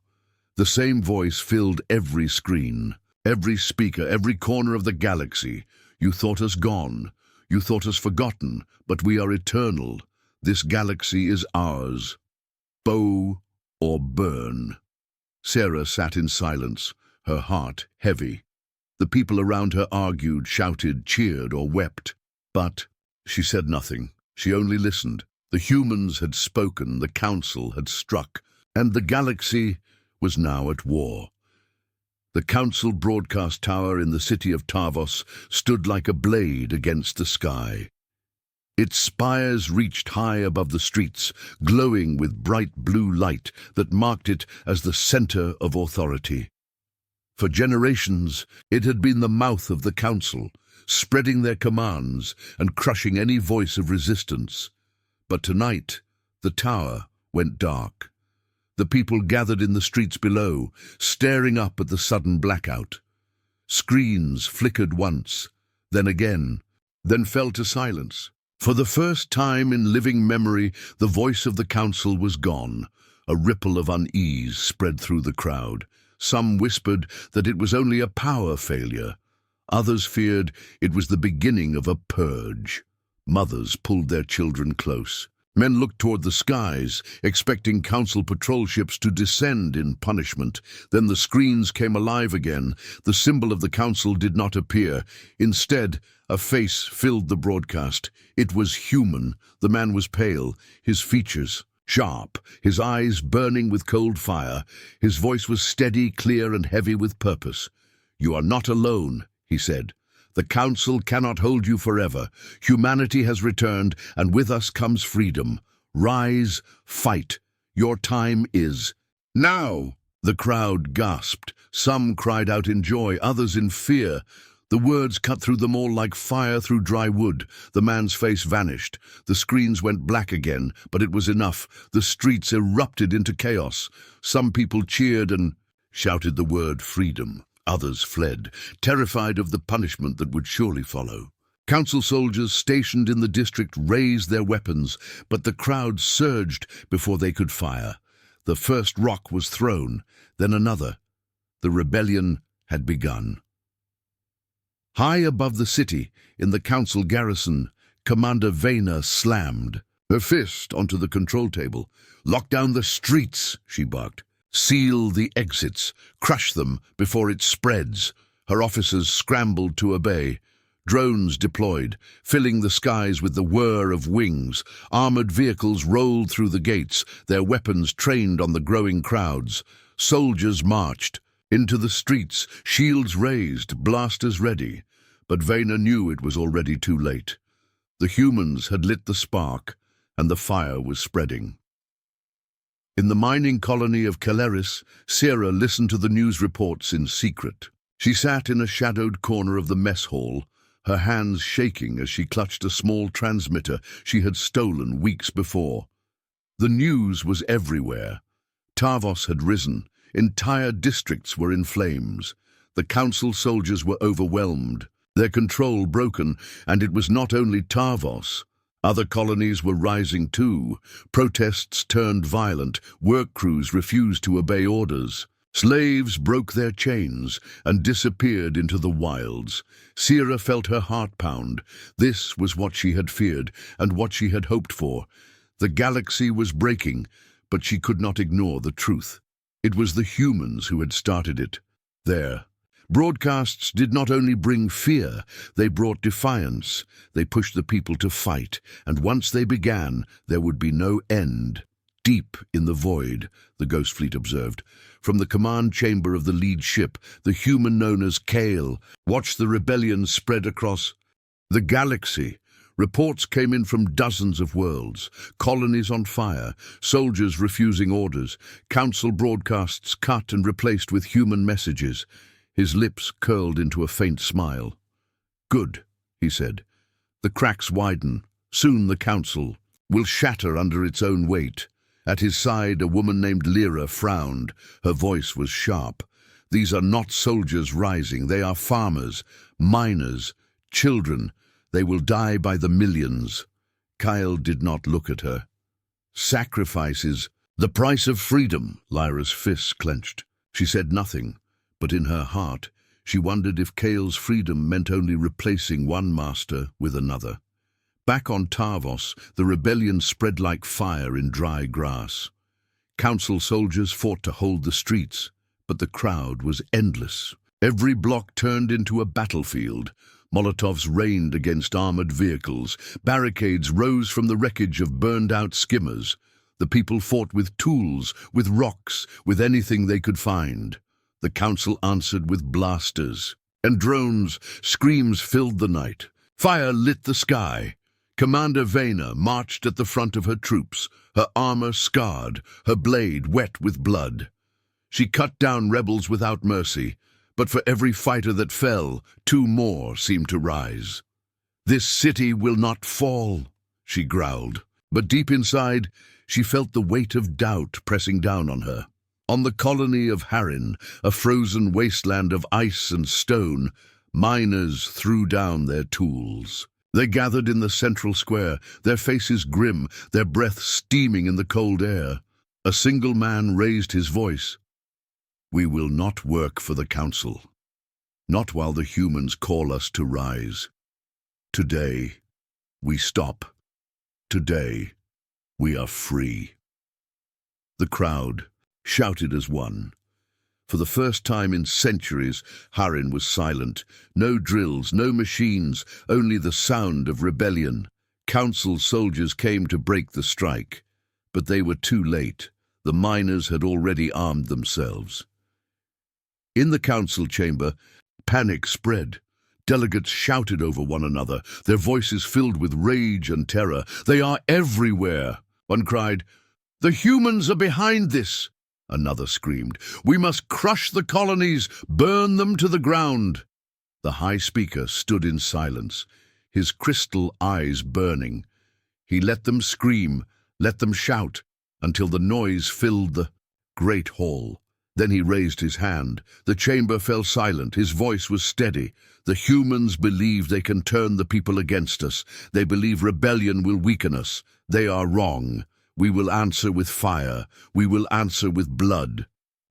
The same voice filled every screen, every speaker, every corner of the galaxy. "You thought us gone. You thought us forgotten, but we are eternal. This galaxy is ours. Bow or burn." Sarah sat in silence, her heart heavy. The people around her argued, shouted, cheered, or wept. But she said nothing. She only listened. The humans had spoken, the Council had struck, and the galaxy was now at war. The Council broadcast tower in the city of Tarvos stood like a blade against the sky. Its spires reached high above the streets, glowing with bright blue light that marked it as the center of authority. For generations, it had been the mouth of the Council, spreading their commands and crushing any voice of resistance. But tonight, the tower went dark. The people gathered in the streets below, staring up at the sudden blackout. Screens flickered once, then again, then fell to silence. For the first time in living memory, the voice of the Council was gone. A ripple of unease spread through the crowd. Some whispered that it was only a power failure. Others feared it was the beginning of a purge. Mothers pulled their children close. Men looked toward the skies, expecting council patrol ships to descend in punishment. Then the screens came alive again. The symbol of the council did not appear. Instead, a face filled the broadcast. It was human. The man was pale, his features sharp, his eyes burning with cold fire. His voice was steady, clear, and heavy with purpose. "You are not alone," he said. "The Council cannot hold you forever. Humanity has returned, and with us comes freedom. Rise, fight. Your time is now." The crowd gasped. Some cried out in joy, others in fear. The words cut through them all like fire through dry wood. The man's face vanished. The screens went black again, but it was enough. The streets erupted into chaos. Some people cheered and shouted the word freedom. Others fled, terrified of the punishment that would surely follow. Council soldiers stationed in the district raised their weapons, but the crowd surged before they could fire. The first rock was thrown, then another. The rebellion had begun. High above the city, in the council garrison, Commander Vayner slammed her fist onto the control table. "Lock down the streets," she barked. "Seal the exits. Crush them before it spreads." Her officers scrambled to obey. Drones deployed, filling the skies with the whir of wings. Armored vehicles rolled through the gates, their weapons trained on the growing crowds. Soldiers marched into the streets, shields raised, blasters ready. But Vayner knew it was already too late. The humans had lit the spark, and the fire was spreading. In the mining colony of Caleris, Sierra listened to the news reports in secret. She sat in a shadowed corner of the mess hall, her hands shaking as she clutched a small transmitter she had stolen weeks before. The news was everywhere. Tarvos had risen. Entire districts were in flames. The council soldiers were overwhelmed, their control broken, and it was not only Tarvos. Other colonies were rising too. Protests turned violent. Work crews refused to obey orders. Slaves broke their chains and disappeared into the wilds. Sierra felt her heart pound. This was what she had feared and what she had hoped for. The galaxy was breaking, but she could not ignore the truth. It was the humans who had started it. There. Broadcasts did not only bring fear, they brought defiance. They pushed the people to fight, and once they began, there would be no end. "Deep in the void," the Ghost Fleet observed. From the command chamber of the lead ship, the human known as Kale watched the rebellion spread across the galaxy. Reports came in from dozens of worlds, colonies on fire, soldiers refusing orders, council broadcasts cut and replaced with human messages. His lips curled into a faint smile. "Good," he said. "The cracks widen. Soon the council will shatter under its own weight." At his side, a woman named Lyra frowned. Her voice was sharp. "These are not soldiers rising. They are farmers, miners, children. They will die by the millions." Kyle did not look at her. "Sacrifices, the price of freedom." Lyra's fists clenched. She said nothing, but in her heart, she wondered if Kale's freedom meant only replacing one master with another. Back on Tarvos, the rebellion spread like fire in dry grass. Council soldiers fought to hold the streets, but the crowd was endless. Every block turned into a battlefield. Molotovs rained against armored vehicles. Barricades rose from the wreckage of burned-out skimmers. The people fought with tools, with rocks, with anything they could find. The council answered with blasters and drones. Screams filled the night. Fire lit the sky. Commander Vayner marched at the front of her troops, her armor scarred, her blade wet with blood. She cut down rebels without mercy, but for every fighter that fell, 2 more seemed to rise. "This city will not fall," she growled, but deep inside, she felt the weight of doubt pressing down on her. On the colony of Harin, a frozen wasteland of ice and stone, miners threw down their tools. They gathered in the central square, their faces grim, their breath steaming in the cold air. A single man raised his voice. "We will not work for the council. Not while the humans call us to rise. Today, we stop. Today, We are free." The crowd shouted as one. For the first time in centuries, Harin was silent. No drills, no machines, only the sound of rebellion. Council soldiers came to break the strike, but they were too late. The miners had already armed themselves. In the council chamber, panic spread. Delegates shouted over one another, their voices filled with rage and terror. "They are everywhere!" One cried. "The humans are behind this!" Another screamed. "We must crush the colonies, burn them to the ground!" The High Speaker stood in silence, his crystal eyes burning. He let them scream, let them shout, until the noise filled the great hall. Then he raised his hand. The chamber fell silent. His voice was steady. "The humans believe they can turn the people against us. They believe rebellion will weaken us. They are wrong. We will answer with fire. We will answer with blood.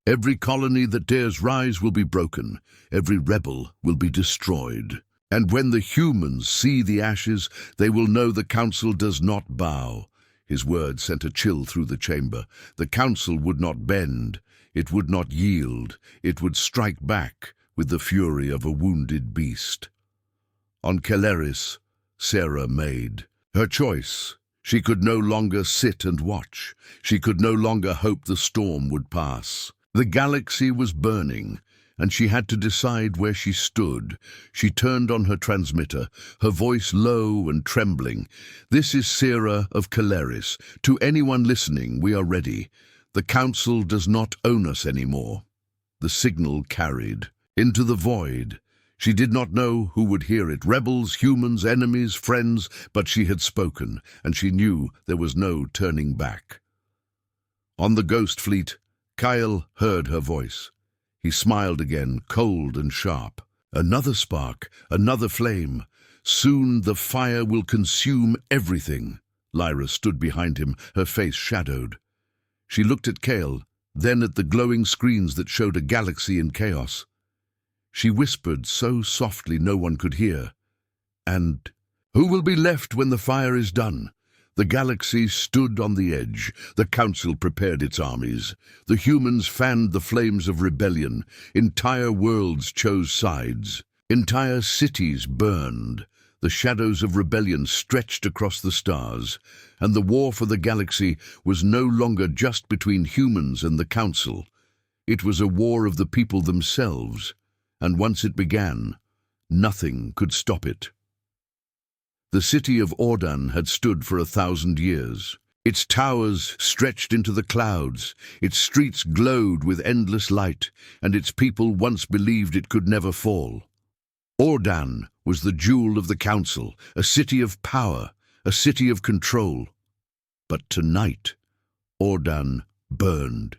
Every colony that dares rise will be broken. Every rebel will be destroyed. And when the humans see the ashes, they will know the council does not bow." His words sent a chill through the chamber. The council would not bend. It would not yield. It would strike back with the fury of a wounded beast. On Kelleris, Sarah made her choice. She could no longer sit and watch. She could no longer hope the storm would pass. The galaxy was burning, and she had to decide where she stood. She turned on her transmitter, her voice low and trembling. "This is Sarah of Kelleris. To anyone listening, we are ready. The council does not own us anymore." The signal carried into the void. She did not know who would hear it, rebels, humans, enemies, friends, but she had spoken, and she knew there was no turning back. On the ghost fleet, Kyle heard her voice. He smiled again, cold and sharp. "Another spark, another flame. Soon the fire will consume everything." Lyra stood behind him, her face shadowed. She looked at Kale, then at the glowing screens that showed a galaxy in chaos. She whispered so softly no one could hear. "And who will be left when the fire is done?" The galaxy stood on the edge. The council prepared its armies. The humans fanned the flames of rebellion. Entire worlds chose sides. Entire cities burned. The shadows of rebellion stretched across the stars, and the war for the galaxy was no longer just between humans and the council. It was a war of the people themselves, and once it began, nothing could stop it. The city of Ordan had stood for 1,000 years. Its towers stretched into the clouds, its streets glowed with endless light, and its people once believed it could never fall. Ordan was the jewel of the council, a city of power, a city of control. But tonight, Ordan burned.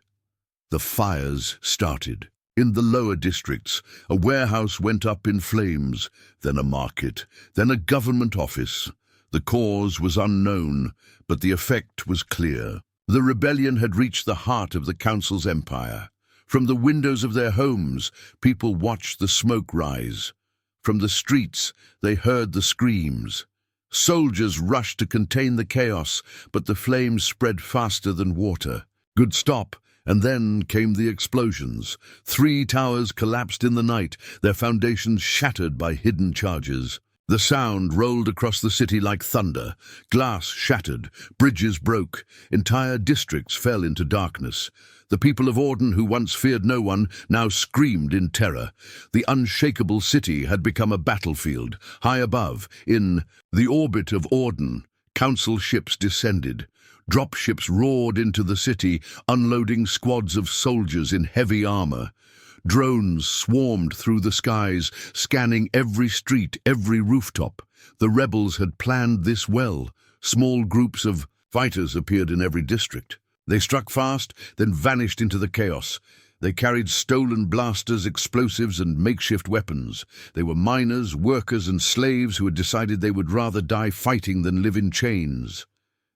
The fires started. In the lower districts, a warehouse went up in flames, then a market, then a government office. The cause was unknown, but the effect was clear. The rebellion had reached the heart of the council's empire. From the windows of their homes, people watched the smoke rise. From the streets, they heard the screams. Soldiers rushed to contain the chaos, but the flames spread faster than water. Good stop, and then came the explosions. 3 towers collapsed in the night, their foundations shattered by hidden charges. The sound rolled across the city like thunder. Glass shattered, bridges broke, entire districts fell into darkness. The people of Ordan, who once feared no one, now screamed in terror. The unshakable city had become a battlefield. High above, in the orbit of Ordan, council ships descended. Dropships roared into the city, unloading squads of soldiers in heavy armor. Drones swarmed through the skies, scanning every street, every rooftop. The rebels had planned this well. Small groups of fighters appeared in every district. They struck fast, then vanished into the chaos. They carried stolen blasters, explosives, and makeshift weapons. They were miners, workers, and slaves who had decided they would rather die fighting than live in chains.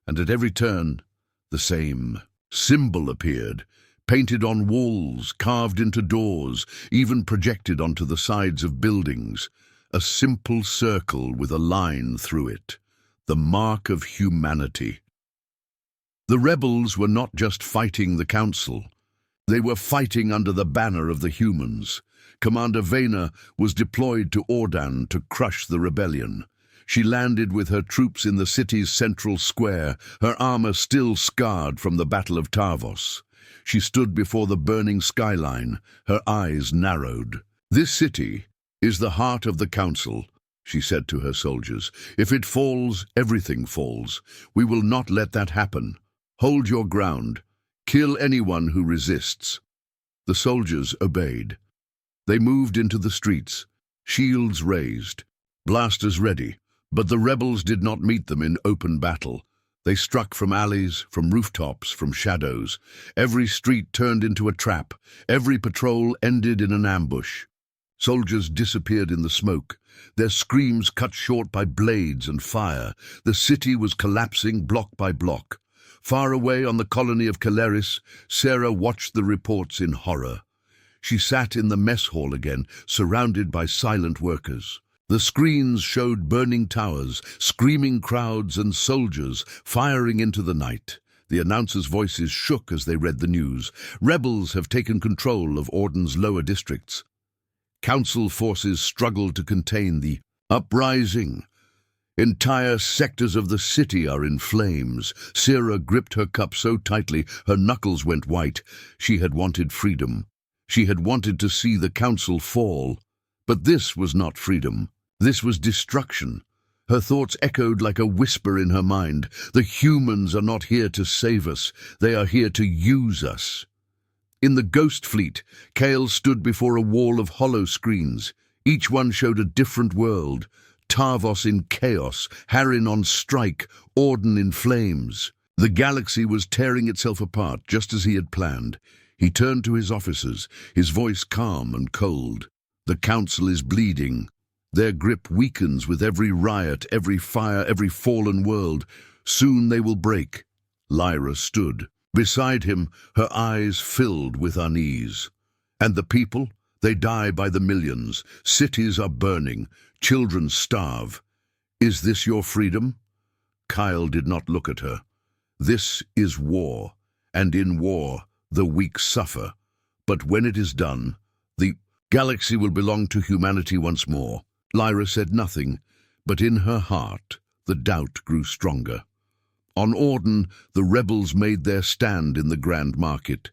And at every turn, the same symbol appeared, painted on walls, carved into doors, even projected onto the sides of buildings. A simple circle with a line through it, the mark of humanity. The rebels were not just fighting the council. They were fighting under the banner of the humans. Commander Vayner was deployed to Ordan to crush the rebellion. She landed with her troops in the city's central square, her armor still scarred from the Battle of Tarvos. She stood before the burning skyline, her eyes narrowed. "This city is the heart of the council," she said to her soldiers. "If it falls, everything falls. We will not let that happen. Hold your ground. Kill anyone who resists." The soldiers obeyed. They moved into the streets, shields raised, blasters ready. But the rebels did not meet them in open battle. They struck from alleys, from rooftops, from shadows. Every street turned into a trap. Every patrol ended in an ambush. Soldiers disappeared in the smoke, their screams cut short by blades and fire. The city was collapsing block by block. Far away on the colony of Caleris, Sarah watched the reports in horror. She sat in the mess hall again, surrounded by silent workers. The screens showed burning towers, screaming crowds, and soldiers firing into the night. The announcers' voices shook as they read the news. Rebels have taken control of Ordan's lower districts. Council forces struggled to contain the uprising. Entire sectors of the city are in flames. Sarah gripped her cup so tightly her knuckles went white. She had wanted freedom. She had wanted to see the council fall. But this was not freedom. This was destruction. Her thoughts echoed like a whisper in her mind. The humans are not here to save us. They are here to use us. In the Ghost Fleet, Kale stood before a wall of hollow screens. Each one showed a different world. Tarvos in chaos, Harin on strike, Ordan in flames. The galaxy was tearing itself apart, just as he had planned. He turned to his officers, his voice calm and cold. "The council is bleeding. Their grip weakens with every riot, every fire, every fallen world. Soon they will break." Lyra stood. Beside him, her eyes filled with unease. "And the people? They die by the millions. Cities are burning. Children starve. Is this your freedom?" Kyle did not look at her. "This is war, and in war, the weak suffer. But when it is done, the galaxy will belong to humanity once more." Lyra said nothing, but in her heart the doubt grew stronger. On Ordan, the rebels made their stand in the Grand Market.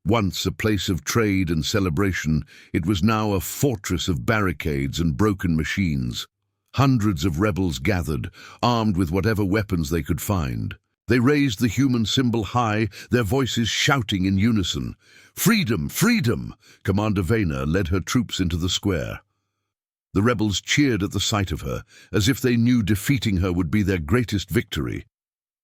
Once a place of trade and celebration, it was now a fortress of barricades and broken machines. Hundreds of rebels gathered, armed with whatever weapons they could find. They raised the human symbol high, their voices shouting in unison. "Freedom! Freedom!" Commander Vayner led her troops into the square. The rebels cheered at the sight of her, as if they knew defeating her would be their greatest victory.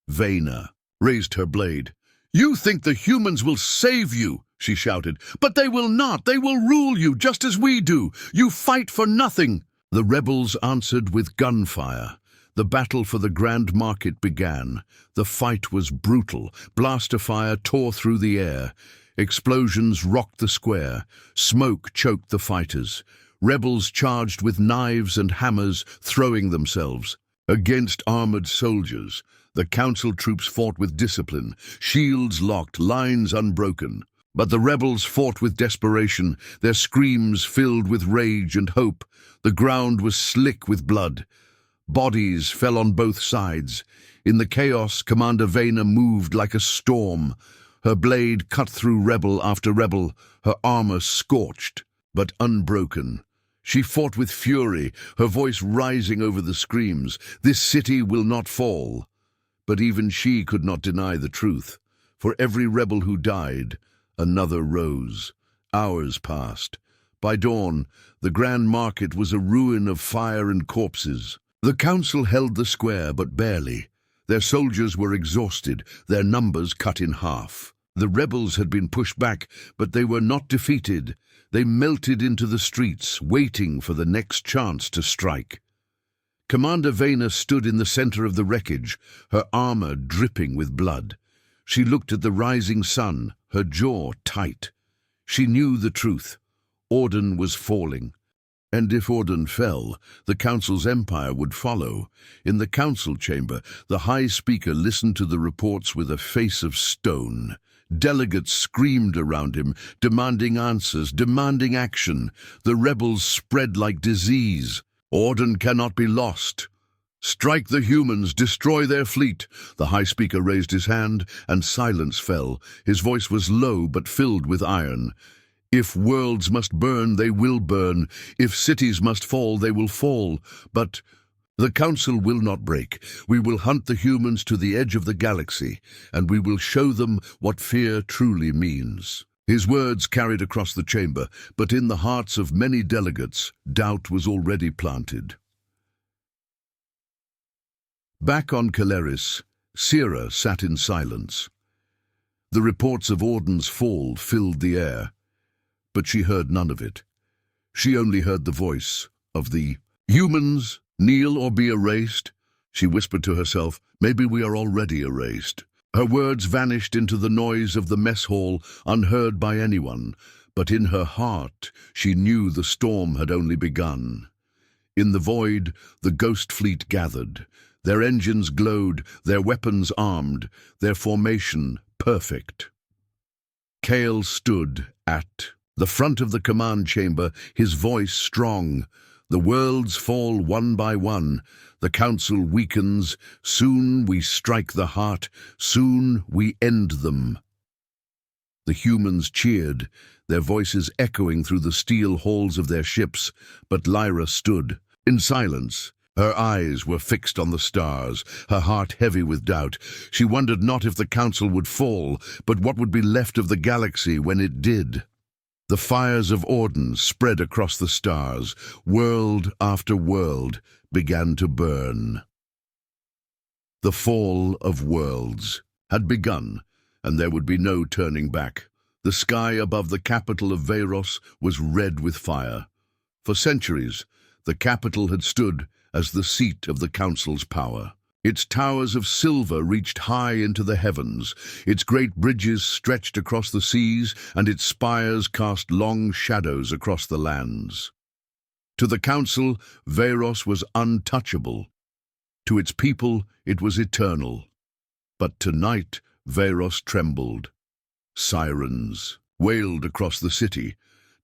Vayner raised her blade. "You think the humans will save you," she shouted. "But they will not. They will rule you just as we do. You fight for nothing." The rebels answered with gunfire. The battle for the Grand Market began. The fight was brutal. Blaster fire tore through the air. Explosions rocked the square. Smoke choked the fighters. Rebels charged with knives and hammers, throwing themselves. Against armored soldiers, the council troops fought with discipline, shields locked, lines unbroken. But the rebels fought with desperation, their screams filled with rage and hope. The ground was slick with blood. Bodies fell on both sides. In the chaos, Commander Vayner moved like a storm. Her blade cut through rebel after rebel, her armor scorched, but unbroken. She fought with fury, her voice rising over the screams. "This city will not fall." But even she could not deny the truth. For every rebel who died, another rose. Hours passed. By dawn, the Grand Market was a ruin of fire and corpses. The council held the square, but barely. Their soldiers were exhausted, their numbers cut in half. The rebels had been pushed back, but they were not defeated. They melted into the streets, waiting for the next chance to strike. Commander Vayner stood in the center of the wreckage, her armor dripping with blood. She looked at the rising sun, her jaw tight. She knew the truth. Ordan was falling, And if Orden fell, the Council's empire would follow. In the council chamber, the High Speaker listened to the reports with a face of stone. Delegates screamed around him, demanding answers, demanding action. The rebels spread like disease. Orden cannot be lost. Strike the humans, destroy their fleet. The High Speaker raised his hand, and silence fell. His voice was low but filled with iron. If worlds must burn, they will burn. If cities must fall, they will fall. But the Council will not break. We will hunt the humans to the edge of the galaxy, and we will show them what fear truly means. His words carried across the chamber, but in the hearts of many delegates, doubt was already planted. Back on Caleris, Sierra sat in silence. The reports of Orden's fall filled the air, but she heard none of it. She only heard the voice of the humans. Kneel or be erased, she whispered to herself. Maybe we are already erased. Her words vanished into the noise of the mess hall, unheard by anyone, but in her heart she knew the storm had only begun. In the void, the ghost fleet gathered. Their engines glowed, their weapons armed, their formation perfect. Kale stood at the front of the command chamber, his voice strong. The worlds fall one by one. The Council weakens. Soon we strike the heart. Soon we end them. The humans cheered, their voices echoing through the steel halls of their ships, but Lyra stood in silence. Her eyes were fixed on the stars, her heart heavy with doubt. She wondered not if the Council would fall, but what would be left of the galaxy when it did. The fires of Orden spread across the stars. World after world began to burn. The fall of worlds had begun, and there would be no turning back. The sky above the capital of Varos was red with fire. For centuries, the capital had stood as the seat of the Council's power. Its towers of silver reached high into the heavens, its great bridges stretched across the seas, and its spires cast long shadows across the lands. To the Council, Varos was untouchable. To its people, it was eternal. But tonight, Varos trembled. Sirens wailed across the city.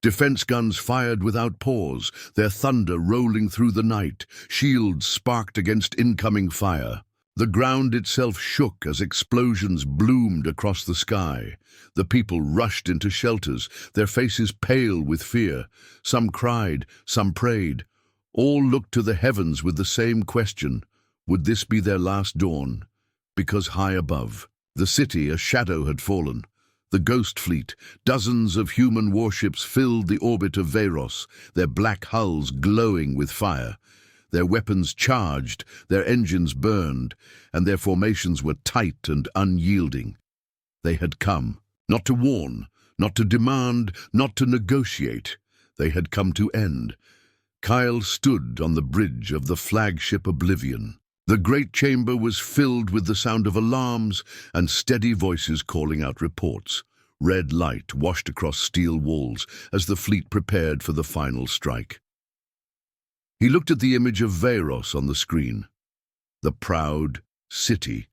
Defense guns fired without pause, their thunder rolling through the night. Shields sparked against incoming fire. The ground itself shook as explosions bloomed across the sky. The people rushed into shelters, their faces pale with fear. Some cried, some prayed. All looked to the heavens with the same question. Would this be their last dawn? Because high above the city, a shadow had fallen. The Ghost Fleet, dozens of human warships filled the orbit of Varos, their black hulls glowing with fire. Their weapons charged, their engines burned, and their formations were tight and unyielding. They had come, not to warn, not to demand, not to negotiate. They had come to end. Kyle stood on the bridge of the flagship Oblivion. The great chamber was filled with the sound of alarms and steady voices calling out reports. Red light washed across steel walls as the fleet prepared for the final strike. He looked at the image of Varos on the screen. The proud city,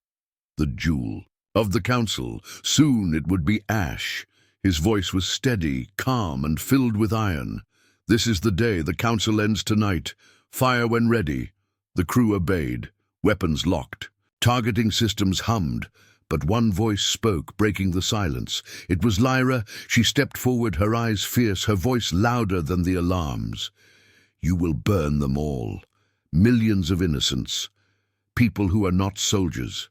the jewel of the Council. Soon it would be ash. His voice was steady, calm, and filled with iron. This is the day. The Council ends tonight. Fire when ready. The crew obeyed. Weapons locked. Targeting systems hummed, but one voice spoke, breaking the silence. It was Lyra. She stepped forward, her eyes fierce, her voice louder than the alarms. You will burn them all. Millions of innocents. People who are not soldiers.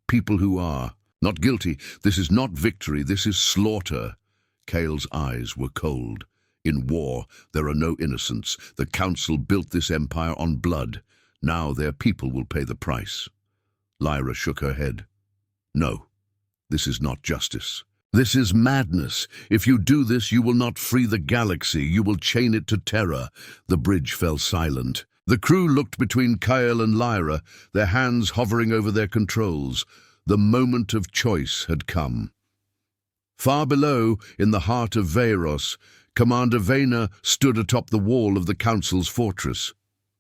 People who are not guilty. This is not victory, this is slaughter. Kale's eyes were cold. In war, there are no innocents. The Council built this empire on blood. Now their people will pay the price. Lyra shook her head. No, this is not justice. This is madness. If you do this, you will not free the galaxy. You will chain it to terror. The bridge fell silent. The crew looked between Kyle and Lyra, their hands hovering over their controls. The moment of choice had come. Far below, in the heart of Varos, Commander Vayner stood atop the wall of the Council's fortress.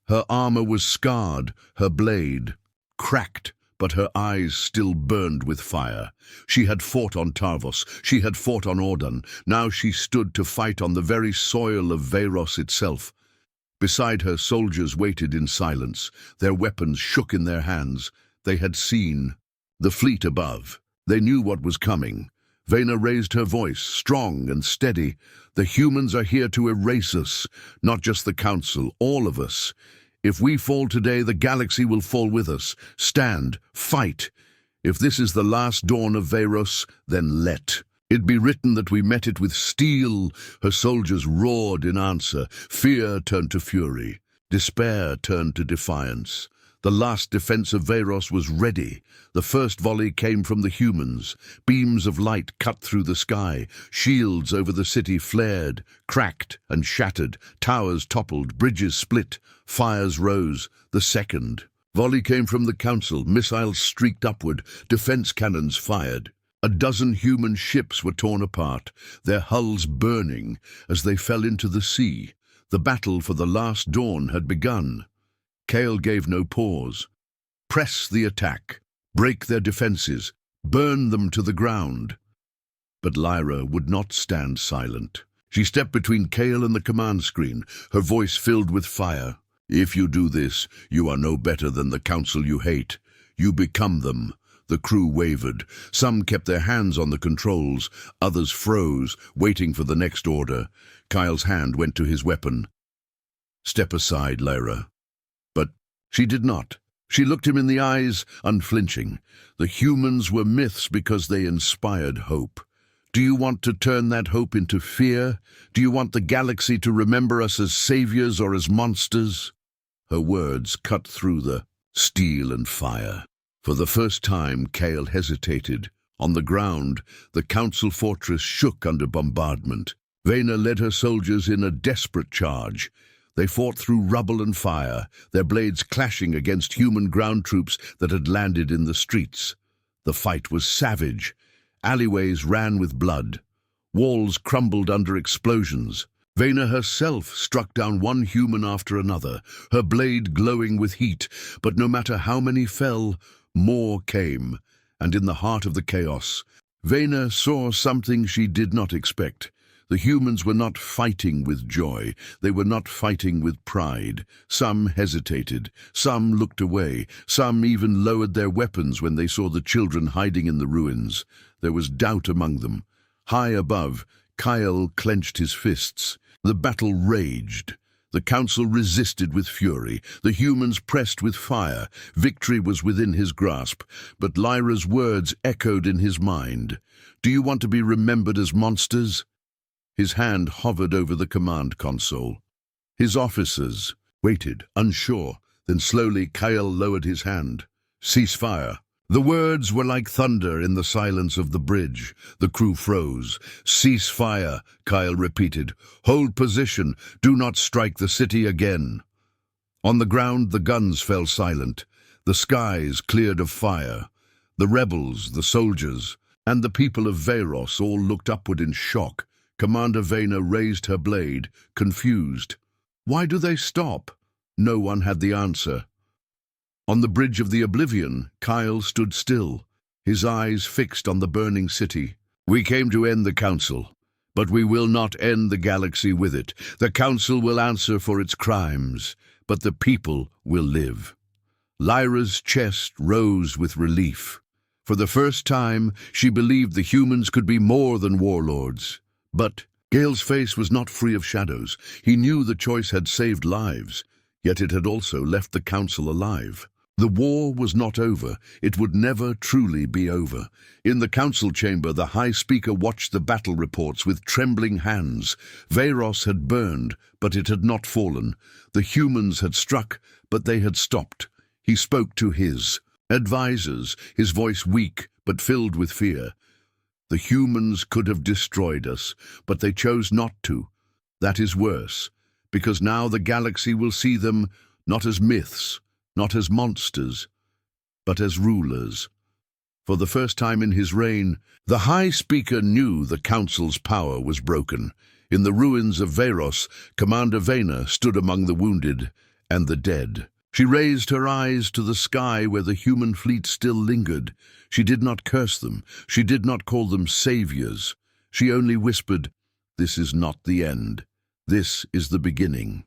Her armor was scarred, her blade cracked, but her eyes still burned with fire. She had fought on Tarvos, she had fought on Ordan. Now she stood to fight on the very soil of Varos itself. Beside her, soldiers waited in silence. Their weapons shook in their hands. They had seen the fleet above. They knew what was coming. Vayner raised her voice, strong and steady. The humans are here to erase us, not just the Council, all of us. If we fall today, the galaxy will fall with us. Stand, fight. If this is the last dawn of Varos, then let it be written that we met it with steel. Her soldiers roared in answer. Fear turned to fury. Despair turned to defiance. The last defense of Varos was ready. The first volley came from the humans. Beams of light cut through the sky. Shields over the city flared, cracked and shattered. Towers toppled, bridges split, fires rose. The second volley came from the Council. Missiles streaked upward, defense cannons fired. A dozen human ships were torn apart, their hulls burning as they fell into the sea. The battle for the last dawn had begun. Kale gave no pause. Press the attack, break their defenses, burn them to the ground. But Lyra would not stand silent. She stepped between Kale and the command screen, her voice filled with fire. If you do this, you are no better than the Council you hate. You become them. The crew wavered. Some kept their hands on the controls, others froze, waiting for the next order. Kyle's hand went to his weapon. Step aside, Lyra. But she did not. She looked him in the eyes, unflinching. The humans were myths because they inspired hope. Do you want to turn that hope into fear? Do you want the galaxy to remember us as saviors or as monsters? Her words cut through the steel and fire. For the first time, Kale hesitated. On the ground, the Council fortress shook under bombardment. Vayner led her soldiers in a desperate charge. They fought through rubble and fire, their blades clashing against human ground troops that had landed in the streets. The fight was savage. Alleyways ran with blood. Walls crumbled under explosions. Vayner herself struck down one human after another, her blade glowing with heat. But no matter how many fell, more came, and in the heart of the chaos, Vayner saw something she did not expect. The humans were not fighting with joy. They were not fighting with pride. Some hesitated. Some looked away. Some even lowered their weapons when they saw the children hiding in the ruins. There was doubt among them. High above, Kyle clenched his fists. The battle raged. The Council resisted with fury. The humans pressed with fire. Victory was within his grasp, but Lyra's words echoed in his mind. Do you want to be remembered as monsters? His hand hovered over the command console. His officers waited, unsure. Then slowly Kyle lowered his hand. Cease fire. The words were like thunder in the silence of the bridge. The crew froze. Cease fire, Kyle repeated. Hold position. Do not strike the city again. On the ground, the guns fell silent. The skies cleared of fire. The rebels, the soldiers, and the people of Varos all looked upward in shock. Commander Vayner raised her blade, confused. Why do they stop? No one had the answer. On the bridge of the Oblivion, Kyle stood still, his eyes fixed on the burning city. We came to end the Council, but we will not end the galaxy with it. The Council will answer for its crimes, but the people will live. Lyra's chest rose with relief. For the first time, she believed the humans could be more than warlords. But Gale's face was not free of shadows. He knew the choice had saved lives, yet it had also left the Council alive. The war was not over. It would never truly be over. In the Council chamber, the High Speaker watched the battle reports with trembling hands. Varos had burned, but it had not fallen. The humans had struck, but they had stopped. He spoke to his advisors, his voice weak but filled with fear. The humans could have destroyed us, but they chose not to. That is worse, because now the galaxy will see them not as myths, not as monsters, but as rulers. For the first time in his reign, the High Speaker knew the Council's power was broken. In the ruins of Varos, Commander Vena stood among the wounded and the dead. She raised her eyes to the sky where the human fleet still lingered. She did not curse them. She did not call them saviors. She only whispered, "This is not the end. This is the beginning."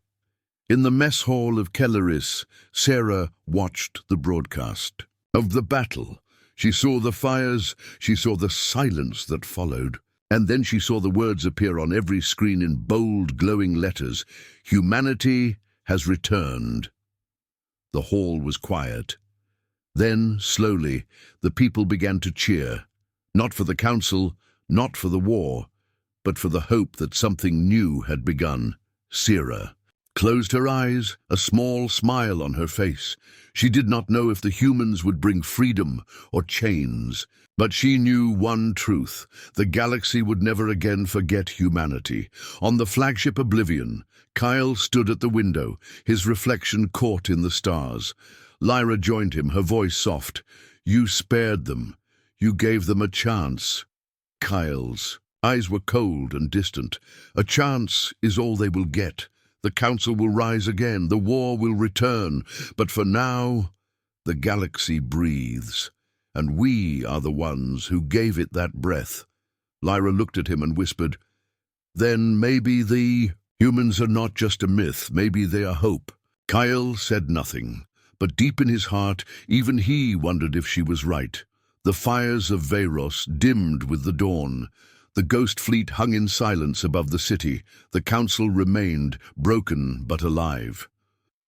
In the mess hall of Kelleris, Sarah watched the broadcast of the battle. She saw the fires, she saw the silence that followed, and then she saw the words appear on every screen in bold, glowing letters. "Humanity has returned." The hall was quiet. Then, slowly, the people began to cheer, not for the council, not for the war, but for the hope that something new had begun. Sarah closed her eyes, a small smile on her face. She did not know if the humans would bring freedom or chains, but she knew one truth: the galaxy would never again forget humanity. On the flagship Oblivion, Kyle stood at the window, his reflection caught in the stars. Lyra joined him, her voice soft. "You spared them. You gave them a chance." Kyle's eyes were cold and distant. "A chance is all they will get. The council will rise again. The war will return. But for now, the galaxy breathes. And we are the ones who gave it that breath." Lyra looked at him and whispered, "Then maybe the humans are not just a myth. Maybe they are hope." Kyle said nothing, but deep in his heart, even he wondered if she was right. The fires of Varos dimmed with the dawn. The ghost fleet hung in silence above the city. The council remained, broken but alive.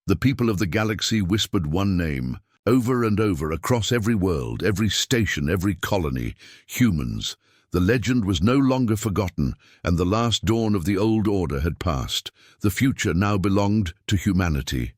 The people of the galaxy whispered one name, over and over, across every world, every station, every colony: humans. The legend was no longer forgotten, and the last dawn of the old order had passed. The future now belonged to humanity.